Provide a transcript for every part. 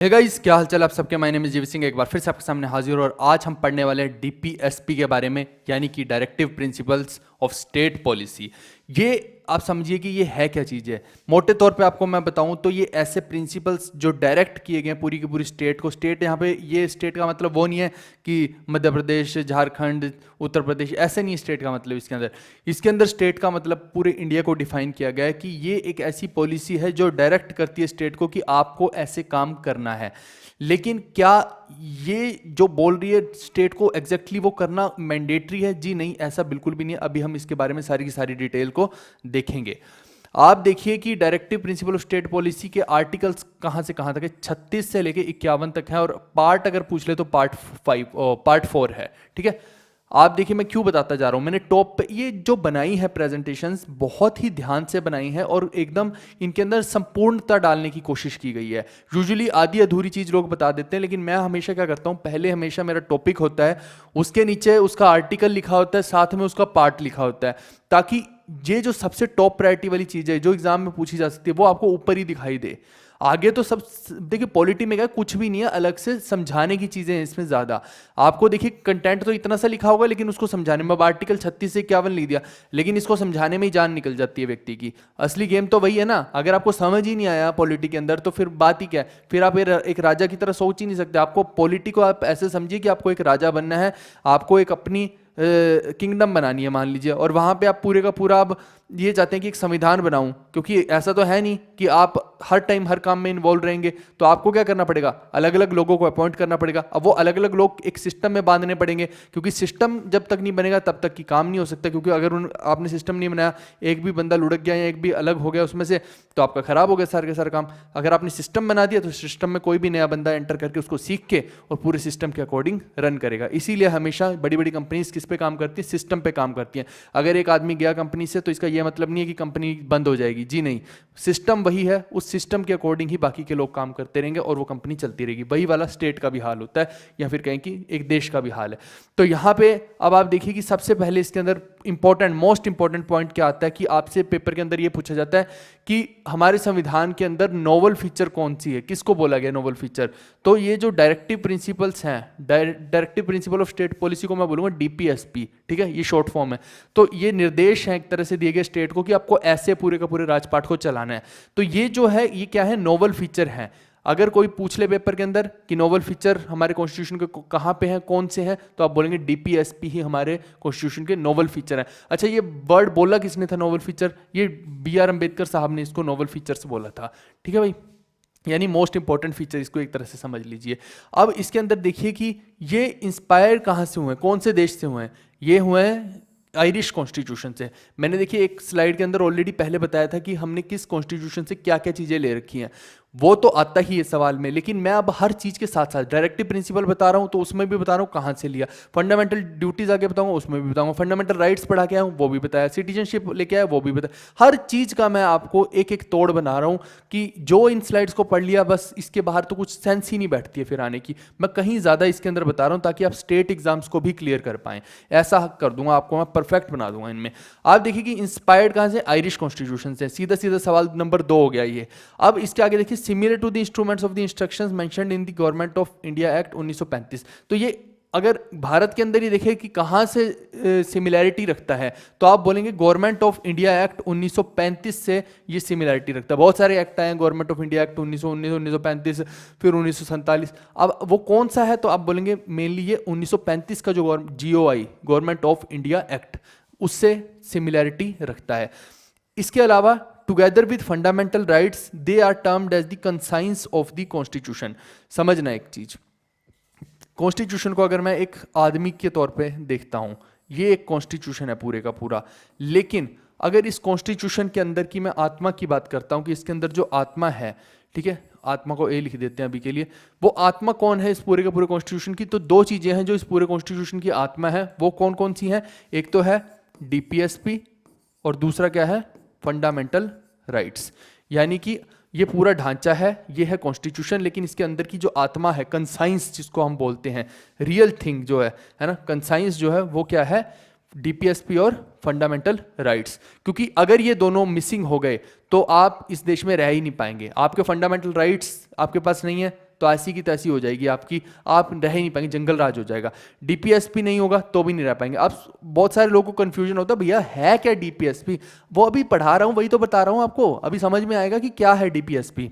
Hey guys, क्या हाल चाल आप सबके। माय नेम इज जीवी सिंह, एक बार फिर से आपके सामने हाजिर और आज हम पढ़ने वाले हैं डीपीएसपी के बारे में, यानी कि directive principles of state policy. ये आप समझिए कि ये है क्या चीज़ है। मोटे तौर पे आपको मैं बताऊं तो ये ऐसे प्रिंसिपल्स जो डायरेक्ट किए गए हैं पूरी की पूरी स्टेट को। स्टेट यहाँ पे, ये स्टेट का मतलब वो नहीं है कि मध्य प्रदेश, झारखंड, उत्तर प्रदेश, ऐसे नहीं स्टेट का मतलब। इसके अंदर स्टेट का मतलब पूरे इंडिया को डिफाइन किया गया है कि ये एक ऐसी पॉलिसी है जो डायरेक्ट करती है स्टेट को कि आपको ऐसे काम करना है। लेकिन क्या ये जो बोल रही है स्टेट को एग्जैक्टली वो करना मैंडेटरी है? जी नहीं, ऐसा बिल्कुल भी नहीं है। अभी हम इसके बारे में सारी की सारी डिटेल को देखेंगे। आप देखिए कि directive principle of state policy के आर्टिकल्स कहां से कहां तक है। 36 से लेके 51 तक है और पार्ट अगर पूछ ले तो पार्ट 4 है। ठीक है, आप देखिए मैं क्यों बताता जा रहा हूं। मैंने टॉप पे ये जो बनाई है प्रेजेंटेशंस बहुत ही ध्यान से बनाई है और एकदम इनके अंदर संपूर्णता डालने की कोशिश की गई है। यूजुअली आधी अधूरी चीज लोग बता देते हैं, लेकिन मैं हमेशा क्या करता हूं, पहले हमेशा मेरा टॉपिक होता है, उसके नीचे उसका आर्टिकल लिखा होता है, साथ में उसका पार्ट लिखा होता है, ताकि ये जो सबसे टॉप प्रायोरिटी वाली चीज है जो एग्जाम में पूछी जा सकती है वो आपको ऊपर ही दिखाई दे। आगे तो सब देखिए पॉलिटी में क्या कुछ भी नहीं है, अलग से समझाने की चीजें हैं इसमें ज्यादा। आपको देखिए कंटेंट तो इतना सा लिखा होगा, लेकिन उसको समझाने में, अब आर्टिकल 36 से 51 लिख दिया, लेकिन इसको समझाने में ही जान निकल जाती है व्यक्ति की। असली गेम तो वही है ना। अगर आपको समझ ही नहीं आया पॉलिटी के अंदर तो फिर बात ही क्या है। फिर आप एक राजा की तरह सोच ही नहीं सकते। आपको पॉलिटी को आप ऐसे समझिए कि आपको एक राजा बनना है, आपको एक अपनी किंगडम बनानी है मान लीजिए, और वहां पे आप पूरे का पूरा अब ये चाहते हैं कि एक संविधान बनाऊं, क्योंकि ऐसा तो है नहीं कि आप हर टाइम हर काम में इन्वॉल्व रहेंगे। तो आपको क्या करना पड़ेगा, अलग अलग लोगों को अपॉइंट करना पड़ेगा। अब वो अलग अलग लोग एक सिस्टम में बांधने पड़ेंगे, क्योंकि सिस्टम जब तक नहीं बनेगा तब तक की काम नहीं हो सकता। क्योंकि अगर आपने सिस्टम नहीं बनाया, एक भी बंदा लुढ़क गया या एक भी अलग हो गया उसमें से, तो आपका खराब हो गया सारे के सारे काम। अगर आपने सिस्टम बना दिया तो सिस्टम में कोई भी नया बंदा एंटर करके उसको सीख के और पूरे सिस्टम के अकॉर्डिंग रन करेगा। इसीलिए हमेशा बड़ी बड़ी कंपनीज किस पे काम करती है, सिस्टम पे काम करती हैं। अगर एक आदमी गया कंपनी से तो इसका यह मतलब नहीं है कि कंपनी बंद हो जाएगी, जी नहीं। सिस्टम वही है, उस सिस्टम के अकॉर्डिंग ही बाकी के लोग काम करते रहेंगे और वो कंपनी चलती रहेगी। वही वाला स्टेट का भी हाल होता है, या फिर कहें कि एक देश का भी हाल है। तो यहां पे अब आप देखिए कि सबसे पहले इसके अंदर इंपॉर्टेंट, मोस्ट इंपॉर्टेंट पॉइंट क्या आता है कि आपसे पेपर के अंदर यह पूछा जाता है कि हमारे संविधान के अंदर नोवल फीचर कौन सी है, किसको बोला गया नोवल फीचर। तो ये जो डायरेक्टिव प्रिंसिपल्स हैं, directive principle of state policy को मैं बोलूंगा डीपीएसपी। ठीक है, ये शॉर्ट फॉर्म है। तो ये निर्देश हैं एक तरह से दिए गए स्टेट को कि आपको ऐसे पूरे का पूरे राजपाट को चलाना है। तो ये जो है ये क्या है, नोवल फीचर है। अगर कोई पूछ ले पेपर के अंदर कि नोवल फीचर हमारे कॉन्स्टिट्यूशन के कहां पे हैं, कौन से हैं, तो आप बोलेंगे डीपीएसपी ही हमारे कॉन्स्टिट्यूशन के नोवल फीचर हैं। अच्छा, ये वर्ड बोला किसने था नोवल फीचर? ये बी.आर. अम्बेडकर साहब ने इसको नोवल फीचर्स बोला था। ठीक है भाई, यानी मोस्ट इंपॉर्टेंट फीचर, इसको एक तरह से समझ लीजिए। अब इसके अंदर देखिए कि ये इंस्पायर कहां से हुए, कौन से देश से हुए हैं। ये हुए हैं आयरिश कॉन्स्टिट्यूशन से। मैंने देखिए एक स्लाइड के अंदर ऑलरेडी पहले बताया था कि हमने किस कॉन्स्टिट्यूशन से क्या क्या चीजें ले रखी हैं, वो तो आता ही है सवाल में। लेकिन मैं अब हर चीज के साथ साथ डायरेक्टिव प्रिंसिपल बता रहा हूं तो उसमें भी बता रहा हूं कहां से लिया। फंडामेंटल ड्यूटीज आगे बताऊंगा, उसमें भी बताऊंगा। फंडामेंटल राइट्स पढ़ा के आया हूं, वो भी बताया। सिटीजनशिप लेके आया, वो भी बताया। हर चीज का मैं आपको एक एक तोड़ बना रहा हूं कि जो इन स्लाइड्स को पढ़ लिया बस, इसके बाहर तो कुछ सेंस ही नहीं बैठती है फिर आने की। मैं कहीं ज्यादा इसके अंदर बता रहा हूं ताकि आप स्टेट एग्जाम्स को भी क्लियर कर पाएं। ऐसा कर दूंगा आपको, मैं परफेक्ट बना दूंगा इनमें। आप देखिए कि इंस्पायर्ड कहां से, आयरिश कॉन्स्टिट्यूशन से। सीधा सीधा सवाल नंबर 2 हो गया ये। अब इसके आगे देखिए, similar to the instruments of the instructions mentioned in the government of India act 1935। तो ये अगर भारत के अंदर ही देखें कि कहां से सिमिलैरिटी रखता है, तो आप बोलेंगे गवर्नमेंट ऑफ इंडिया एक्ट 1935 से ये सिमिलैरिटी रखता है। बहुत सारे एक्ट आए हैं, गवर्नमेंट ऑफ इंडिया एक्ट 1919, 1935, फिर 1947। अब वो कौन सा है, तो आप बोलेंगे मेनली ये 1935 का जो GOI, government of India act, उससे सिमिलैरिटी रखता है। इसके अलावा together with fundamental rights they are termed as the conscience of the constitution. समझना एक चीज, कॉन्स्टिट्यूशन को अगर मैं एक आदमी के तौर पे देखता हूं, ये एक कॉन्स्टिट्यूशन है पूरे का पूरा। लेकिन अगर इस कॉन्स्टिट्यूशन के अंदर की मैं आत्मा की बात करता हूं कि इसके अंदर जो आत्मा है, ठीक है, आत्मा को ए लिख देते हैं अभी के लिए, वो आत्मा कौन है इस पूरे के पूरे कॉन्स्टिट्यूशन की। तो 2 चीजें हैं जो इस पूरे कॉन्स्टिट्यूशन की आत्मा है, वो कौन कौन सी हैं। एक तो है डीपीएसपी और दूसरा क्या है, फंडामेंटल राइट्स। यानी कि ये पूरा ढांचा है, ये है कॉन्स्टिट्यूशन, लेकिन इसके अंदर की जो आत्मा है, कंसाइंस जिसको हम बोलते हैं, रियल थिंग जो है ना, कंसाइंस जो है वो क्या है, डीपीएसपी और फंडामेंटल राइट्स। क्योंकि अगर ये दोनों मिसिंग हो गए तो आप इस देश में रह ही नहीं पाएंगे। आपके फंडामेंटल राइट्स आपके पास नहीं है तो ऐसी की तैसी हो जाएगी आपकी, आप रह ही नहीं पाएंगे, जंगल राज हो जाएगा। डीपीएसपी नहीं होगा तो भी नहीं रह पाएंगे। अब बहुत सारे लोगों को कंफ्यूजन होता है, भैया है क्या डीपीएसपी? वो अभी पढ़ा रहा हूँ, वही तो बता रहा हूँ आपको, अभी समझ में आएगा कि क्या है डीपीएसपी।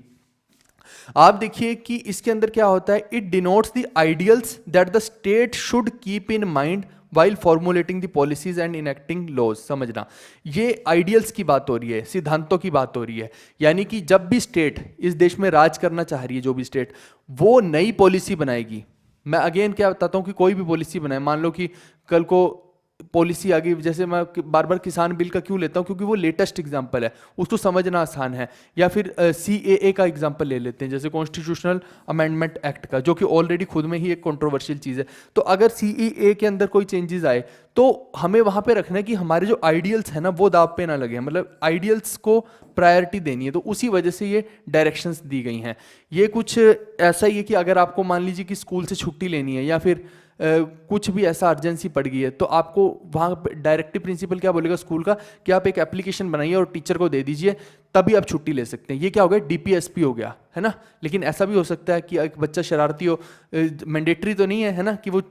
आप देखिए कि इसके अंदर क्या होता है, it denotes the ideals that the state should keep in mind while formulating the policies and enacting laws. समझना, ये आइडियल्स की बात हो रही है, सिद्धांतों की बात हो रही है। यानी कि जब भी स्टेट इस देश में राज करना चाह रही है, जो भी स्टेट, वो नई पॉलिसी बनाएगी। मैं अगेन क्या बताता हूँ कि कोई भी पॉलिसी बनाए, मान लो कि कल को पॉलिसी आ गई, जैसे मैं बार बार किसान बिल का क्यों लेता हूँ, क्योंकि वो लेटेस्ट एग्जांपल है, उसको समझना आसान है। या फिर सीएए का एग्जांपल ले लेते हैं, जैसे कॉन्स्टिट्यूशनल अमेंडमेंट एक्ट का, जो कि ऑलरेडी खुद में ही एक कंट्रोवर्शियल चीज़ है। तो अगर सीएए के अंदर कोई चेंजेस आए तो हमें वहाँ पे रखना है कि हमारे जो आइडियल्स हैं ना वो दाव पे ना लगे, मतलब आइडियल्स को प्रायोरिटी देनी है। तो उसी वजह से ये डायरेक्शंस दी गई हैं। ये कुछ ऐसा ही है कि अगर आपको मान लीजिए कि स्कूल से छुट्टी लेनी है, या फिर कुछ भी ऐसा अर्जेंसी पड़ गई है, तो आपको वहाँ डायरेक्टिव प्रिंसिपल क्या बोलेगा स्कूल का, कि आप एक एप्लीकेशन बनाइए और टीचर को दे दीजिए, तभी आप छुट्टी ले सकते हैं। ये क्या हो गया, डीपीएसपी हो गया, है ना। लेकिन ऐसा भी हो सकता है कि एक बच्चा शरारती हो, मैंडेटरी तो नहीं है ना कि वो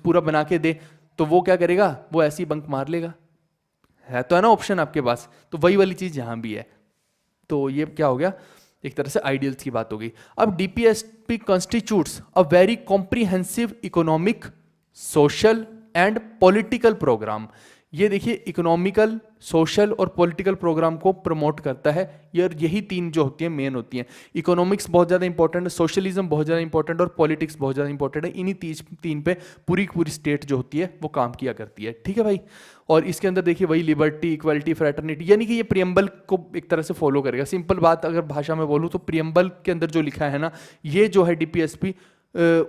पूरा बना के दे, तो वो क्या करेगा, वो ऐसे ही बंक मार लेगा, है तो है ना ऑप्शन आपके पास। तो वही वाली चीज़ यहाँ भी है। तो ये क्या हो गया, एक तरह से आइडियल्स की बात हो गई। अब DPSP constitutes a very comprehensive economic, social and political program. ये देखिए, इकोनॉमिकल, सोशल और पॉलिटिकल प्रोग्राम को प्रमोट करता है। यही तीन जो होती हैं मेन होती हैं। इकोनॉमिक्स बहुत ज़्यादा इंपॉर्टेंट है, सोशलिज्म बहुत ज़्यादा इंपॉर्टेंट और पॉलिटिक्स बहुत ज़्यादा इंपॉर्टेंट है। इन्हीं तीन पे पूरी पूरी स्टेट जो होती है वो काम किया करती है, ठीक है भाई। और इसके अंदर देखिए वही लिबर्टी, इक्वलिटी, फ्रेटर्निटी, यानी कि ये प्रियम्बल को एक तरह से फॉलो करेगा। सिंपल बात अगर भाषा में बोलूँ तो प्रियम्बल के अंदर जो लिखा है ना, ये जो है डीपीएसपी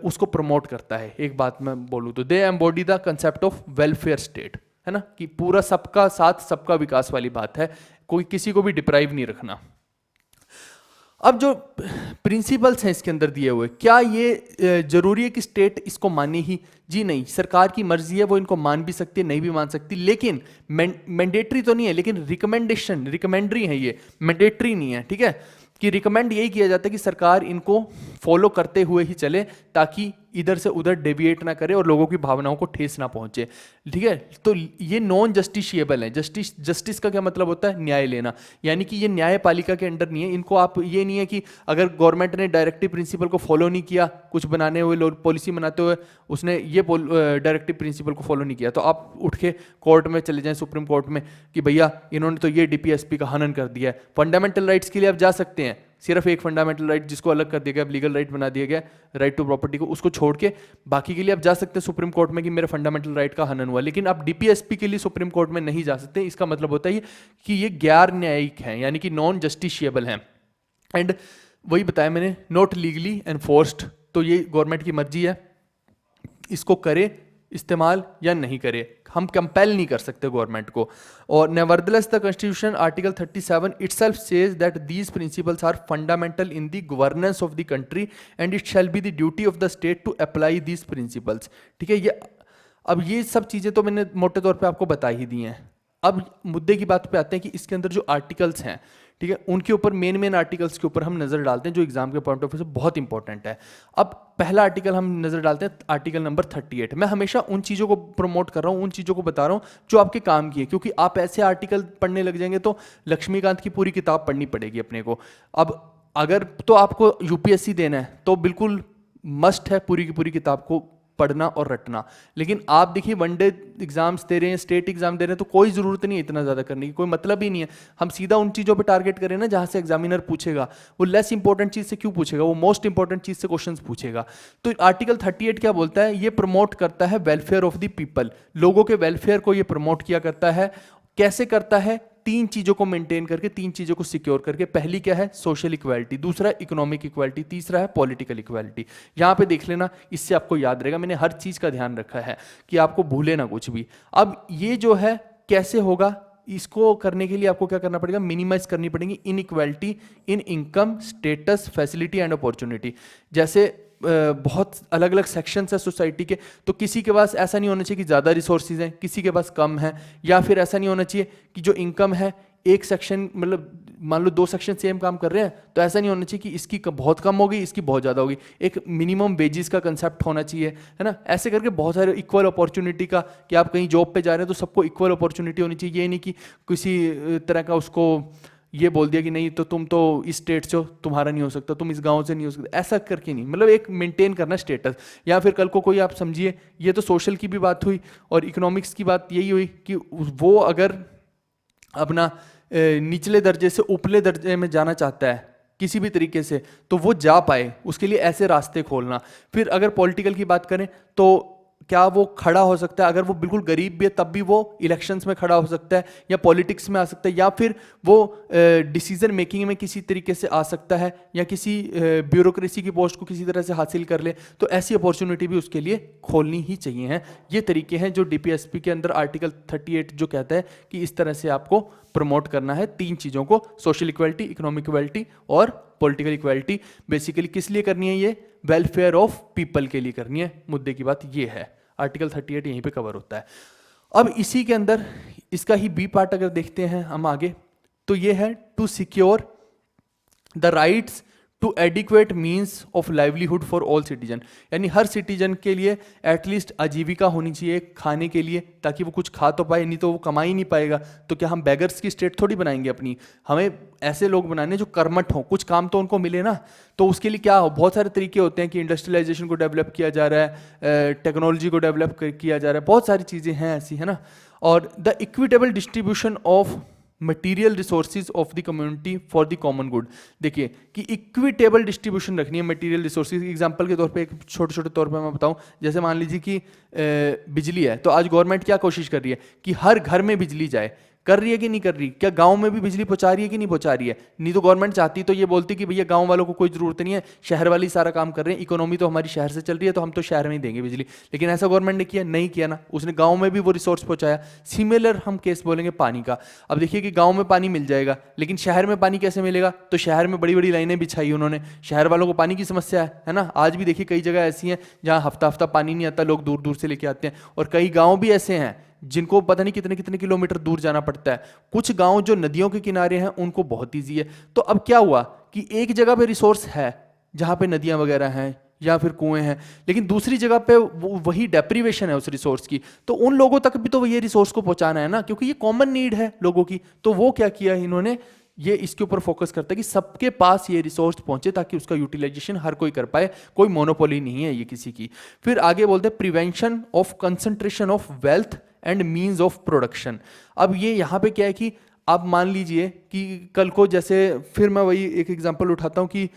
उसको प्रमोट करता है। एक बात मैं बोलूँ तो they embody the concept of welfare state, है ना, कि पूरा सबका साथ सबका विकास वाली बात है, कोई किसी को भी डिप्राइव नहीं रखना। अब जो प्रिंसिपल्स हैं इसके अंदर दिए हुए, क्या ये जरूरी है कि स्टेट इसको माने ही? जी नहीं, सरकार की मर्जी है, वो इनको मान भी सकती है, नहीं भी मान सकती। लेकिन मैंडेटरी तो नहीं है, लेकिन रिकमेंडेशन, रिकमेंडरी है, ये मैंडेटरी नहीं है, ठीक है। कि रिकमेंड यही किया जाता है कि सरकार इनको फॉलो करते हुए ही चले, ताकि इधर से उधर डेविएट ना करे और लोगों की भावनाओं को ठेस ना पहुंचे, ठीक है। तो ये नॉन जस्टिशिएबल है। जस्टिस का क्या मतलब होता है, न्याय लेना, यानी कि ये न्यायपालिका के अंडर नहीं है। इनको आप ये नहीं है कि अगर गवर्नमेंट ने डायरेक्टिव प्रिंसिपल को फॉलो नहीं किया, कुछ बनाने हुए, पॉलिसी बनाते हुए उसने ये डायरेक्टिव प्रिंसिपल को फॉलो नहीं किया, तो आप उठ के कोर्ट में चले जाएं, सुप्रीम कोर्ट में, कि भैया इन्होंने तो ये डीपीएसपी का हनन कर दिया है। फंडामेंटल राइट्स के लिए आप जा सकते हैं, सिर्फ एक फंडामेंटल राइट जिसको अलग कर दिया गया, लीगल राइट बना दिया गया, राइट टू प्रॉपर्टी को, उसको छोड़ के बाकी के लिए आप जा सकते हैं सुप्रीम कोर्ट में कि मेरे फंडामेंटल राइट का हनन हुआ। लेकिन आप डीपीएसपी के लिए सुप्रीम कोर्ट में नहीं जा सकते। इसका मतलब होता है कि ये गैर न्यायिक हैं, यानी कि नॉन जस्टिशिएबल हैं। एंड वही बताया मैंने, नॉट लीगली एनफोर्स्ड। तो ये गवर्नमेंट की मर्जी है, इसको करे इस्तेमाल या नहीं करे, हम कंपेल नहीं कर सकते गवर्नमेंट को। और nevertheless the constitution article 37 itself says that these principles are fundamental in the governance of the country and it shall be the duty of the state to apply these principles, ठीक है। ये अब ये सब चीज़ें तो मैंने मोटे तौर पे आपको बता ही दी हैं। अब मुद्दे की बात पे आते हैं कि इसके अंदर जो आर्टिकल्स हैं, ठीक है, उनके ऊपर मेन आर्टिकल्स के ऊपर हम नजर डालते हैं, जो एग्जाम के पॉइंट ऑफ व्यू से बहुत इंपॉर्टेंट है। अब पहला आर्टिकल हम नजर डालते हैं, आर्टिकल नंबर 38। मैं हमेशा उन चीज़ों को प्रमोट कर रहा हूँ, उन चीज़ों को बता रहा हूँ जो आपके काम की है, क्योंकि आप ऐसे आर्टिकल पढ़ने लग जाएंगे तो लक्ष्मीकांत की पूरी किताब पढ़नी पड़ेगी अपने को। अब अगर तो आपको यूपीएससी देना है तो बिल्कुल मस्ट है पूरी की पूरी किताब को पढ़ना और रटना। लेकिन आप देखिए वनडे एग्जाम्स दे रहे हैं, स्टेट एग्जाम दे रहे हैं, तो कोई ज़रूरत नहीं है इतना ज़्यादा करने की, कोई मतलब ही नहीं है। हम सीधा उन चीज़ों पे टारगेट करें ना जहाँ से एग्जामिनर पूछेगा। वो लेस इंपॉर्टेंट चीज़ से क्यों पूछेगा, वो मोस्ट इंपॉर्टेंट चीज़ से क्वेश्चंस पूछेगा। तो आर्टिकल 38 क्या बोलता है, ये प्रमोट करता है वेलफेयर ऑफ द पीपल, लोगों के वेलफेयर को ये प्रमोट किया करता है। कैसे करता है, तीन चीजों को मेंटेन करके, तीन चीजों को सिक्योर करके। पहली क्या है, सोशल इक्वालिटी, दूसरा इकोनॉमिक इक्वालिटी, तीसरा है पॉलिटिकल इक्वालिटी। यहां पे देख लेना, इससे आपको याद रहेगा, मैंने हर चीज का ध्यान रखा है कि आपको भूले ना कुछ भी। अब ये जो है कैसे होगा, इसको करने के लिए आपको क्या करना पड़ेगा, मिनिमाइज करनी पड़ेगी inequality in income, status, facility and opportunity. जैसे बहुत अलग अलग सेक्शंस है सोसाइटी के, तो किसी के पास ऐसा नहीं होना चाहिए कि ज़्यादा रिसोर्सेज हैं, किसी के पास कम है, या फिर ऐसा नहीं होना चाहिए कि जो इनकम है एक सेक्शन मतलब मान लो 2 सेक्शन सेम काम कर रहे हैं तो ऐसा नहीं होना चाहिए कि इसकी बहुत कम होगी इसकी बहुत ज़्यादा होगी। एक मिनिमम वेजेस का कंसेप्ट होना चाहिए, है ना। ऐसे करके बहुत सारे इक्वल अपॉर्चुनिटी का, कि आप कहीं जॉब पे जा रहे हैं तो सबको इक्वल अपॉर्चुनिटी होनी चाहिए। ये नहीं कि किसी तरह का उसको ये बोल दिया कि नहीं तो तुम तो इस स्टेट से हो, तुम्हारा नहीं हो सकता, तुम इस गांव से नहीं हो सकता, ऐसा करके नहीं। मतलब एक मेंटेन करना स्टेटस। या फिर कल को कोई आप समझिए, ये तो सोशल की भी बात हुई और इकोनॉमिक्स की बात यही हुई कि वो अगर अपना निचले दर्जे से ऊपरले दर्जे में जाना चाहता है किसी भी तरीके से, तो वो जा पाए, उसके लिए ऐसे रास्ते खोलना। फिर अगर पॉलिटिकल की बात करें तो क्या वो खड़ा हो सकता है, अगर वो बिल्कुल गरीब भी है तब भी वो इलेक्शंस में खड़ा हो सकता है या पॉलिटिक्स में आ सकता है, या फिर वो डिसीजन मेकिंग में किसी तरीके से आ सकता है, या किसी ब्यूरोक्रेसी की पोस्ट को किसी तरह से हासिल कर ले, तो ऐसी अपॉर्चुनिटी भी उसके लिए खोलनी ही चाहिए हैं। ये तरीके हैं जो डीपीएसपी के अंदर आर्टिकल 38 जो कहता है कि इस तरह से आपको प्रमोट करना है 3 चीज़ों को, सोशल इक्वालिटी, इकोनॉमिक इक्वालिटी और पॉलिटिकल इक्वालिटी। बेसिकली किस लिए करनी है ये? वेलफेयर ऑफ पीपल के लिए करनी है। मुद्दे की बात ये है, आर्टिकल 38 यहीं पे कवर होता है। अब इसी के अंदर इसका ही बी पार्ट अगर देखते हैं हम आगे, तो ये है to secure the rights to adequate means of livelihood for all citizen, यानी हर सिटीजन के लिए एटलीस्ट आजीविका होनी चाहिए खाने के लिए, ताकि वो कुछ खा तो पाए, नहीं तो वो कमा ही नहीं पाएगा। तो क्या हम बेगर्स की स्टेट थोड़ी बनाएंगे अपनी? हमें ऐसे लोग बनाने जो कर्मठ हों, कुछ काम तो उनको मिले ना। तो उसके लिए क्या हो, बहुत सारे तरीके होते हैं कि इंडस्ट्रियलाइजेशन को डेवलप किया जा रहा है, टेक्नोलॉजी को डेवलप किया जा रहा है, बहुत सारी चीज़ें हैं ऐसी, है ना। और the equitable distribution of material resources of the community for the common good. देखिए कि इक्विटेबल डिस्ट्रीब्यूशन रखनी है मटीरियल रिसोर्सेज। एग्जांपल के तौर पे, एक छोटे छोटे तौर पे मैं बताऊं, जैसे मान लीजिए कि बिजली है, तो आज गवर्नमेंट क्या कोशिश कर रही है कि हर घर में बिजली जाए। कर रही है कि नहीं कर रही? क्या गांव में भी बिजली पहुंचा रही है कि नहीं पहुंचा रही है? नहीं तो गवर्नमेंट चाहती तो ये बोलती कि भैया गांव वालों को कोई जरूरत नहीं है, शहर वाले ही सारा काम कर रहे हैं, इकोनॉमी तो हमारी शहर से चल रही है तो हम तो शहर में ही देंगे बिजली। लेकिन ऐसा गवर्नमेंट ने किया नहीं किया ना, उसने गांव में भी वो रिसोर्स पहुंचाया। सिमिलर हम केस बोलेंगे पानी का। अब देखिए कि गांव में पानी मिल जाएगा, लेकिन शहर में पानी कैसे मिलेगा? तो शहर में बड़ी बड़ी लाइनें बिछाई उन्होंने, शहर वालों को पानी की समस्या है ना। आज भी देखिए कई जगह ऐसी हैं जहाँ हफ्ता हफ्ता पानी नहीं आता, लोग दूर दूर से लेके आते हैं। और कई गाँव भी ऐसे हैं जिनको पता नहीं कितने कितने किलोमीटर दूर जाना पड़ता है। कुछ गांव जो नदियों के किनारे हैं उनको बहुत ईजी है। तो अब क्या हुआ कि एक जगह पे रिसोर्स है जहां पे नदियां वगैरह हैं या फिर कुएं हैं, लेकिन दूसरी जगह पे वही डेप्रीवेशन है उस रिसोर्स की, तो उन लोगों तक भी तो ये रिसोर्स को पहुंचाना है ना, क्योंकि ये कॉमन नीड है लोगों की। तो वो क्या किया इन्होंने, ये इसके ऊपर फोकस करता है कि सबके पास ये रिसोर्स पहुंचे ताकि उसका यूटिलाइजेशन हर कोई कर पाए, कोई मोनोपोली नहीं है ये किसी की। फिर आगे बोलते हैं prevention of concentration of wealth and means of production. अब ये यहाँ पे क्या है कि आप मान लीजिए कि कल को, जैसे फिर मैं वही एक एग्जांपल उठाता हूँ कि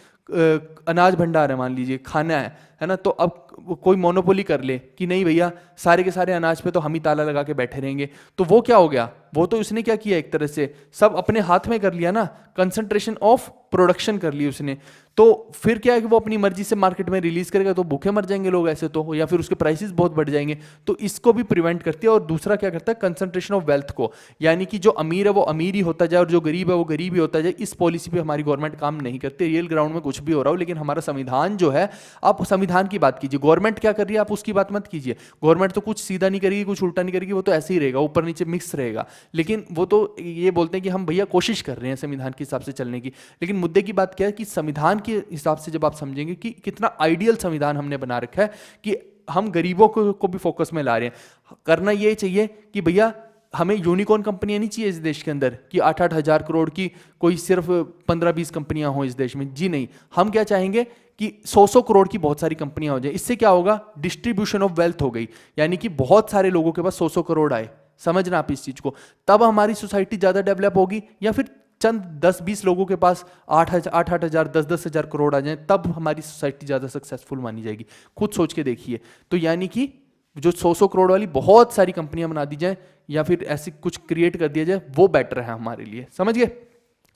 अनाज भंडार है, मान लीजिए खाना है ना, तो अब कोई मोनोपोली कर ले कि नहीं भैया सारे के सारे अनाज पे तो हम ही ताला लगा के बैठे रहेंगे, तो वो क्या हो गया, वो तो उसने क्या किया, एक तरह से सब अपने हाथ में कर लिया ना, कंसंट्रेशन ऑफ प्रोडक्शन कर ली उसने। तो फिर क्या है कि वो अपनी मर्जी से मार्केट में रिलीज करेगा तो भूखे मर जाएंगे लोग ऐसे तो, या फिर उसके प्राइसेस बहुत बढ़ जाएंगे। तो इसको भी प्रिवेंट करती है। और दूसरा क्या करता है, कंसंट्रेशन ऑफ वेल्थ को, यानी कि जो अमीर है वो अमीर ही होता जाए और जो गरीब है वो गरीब ही होता जाए। इस पॉलिसी पे हमारी गवर्नमेंट काम नहीं करती। रियल ग्राउंड में कुछ भी हो रहा हो, लेकिन हमारा संविधान जो है, आप संविधान की बात कीजिए, गवर्नमेंट क्या कर रही है आप उसकी बात मत कीजिए। गवर्नमेंट तो कुछ सीधा नहीं करेगी, कुछ उल्टा नहीं करेगी, वो तो ऐसे ही रहेगा, ऊपर नीचे मिक्स रहेगा। लेकिन वो तो ये बोलते हैं कि हम भैया कोशिश कर रहे हैं संविधान के हिसाब से चलने की। लेकिन मुद्दे की बात क्या है कि संविधान के हिसाब से जब आप समझेंगे कि कितना आइडियल संविधान हमने बना रखा है कि हम गरीबों को भी फोकस में ला रहे हैं। करना ये चाहिए कि भैया हमें यूनिकॉर्न कंपनियां नहीं चाहिए इस देश के अंदर कि 8-8 हज़ार करोड़ की कोई सिर्फ 15-20 कंपनियां हो इस देश में। जी नहीं, हम क्या चाहेंगे कि 100-100 करोड़ की बहुत सारी कंपनियां हो जाए। इससे क्या होगा, डिस्ट्रीब्यूशन ऑफ वेल्थ हो गई, यानी कि बहुत सारे लोगों के पास 100-100 करोड़ आए। समझना आप इस चीज को, तब हमारी सोसाइटी ज्यादा डेवलप होगी। या फिर चंद 10-20 लोगों के पास 8-8 हज़ार 10-10 हज़ार करोड़ आ जाए, तब हमारी सोसाइटी ज़्यादा सक्सेसफुल मानी जाएगी। खुद सोच के देखिए। तो यानी कि जो 100-100 करोड़ वाली बहुत सारी कंपनियां बना दी जाए या फिर ऐसी कुछ क्रिएट कर दिया जाए, वो बेटर है हमारे लिए। समझ गए?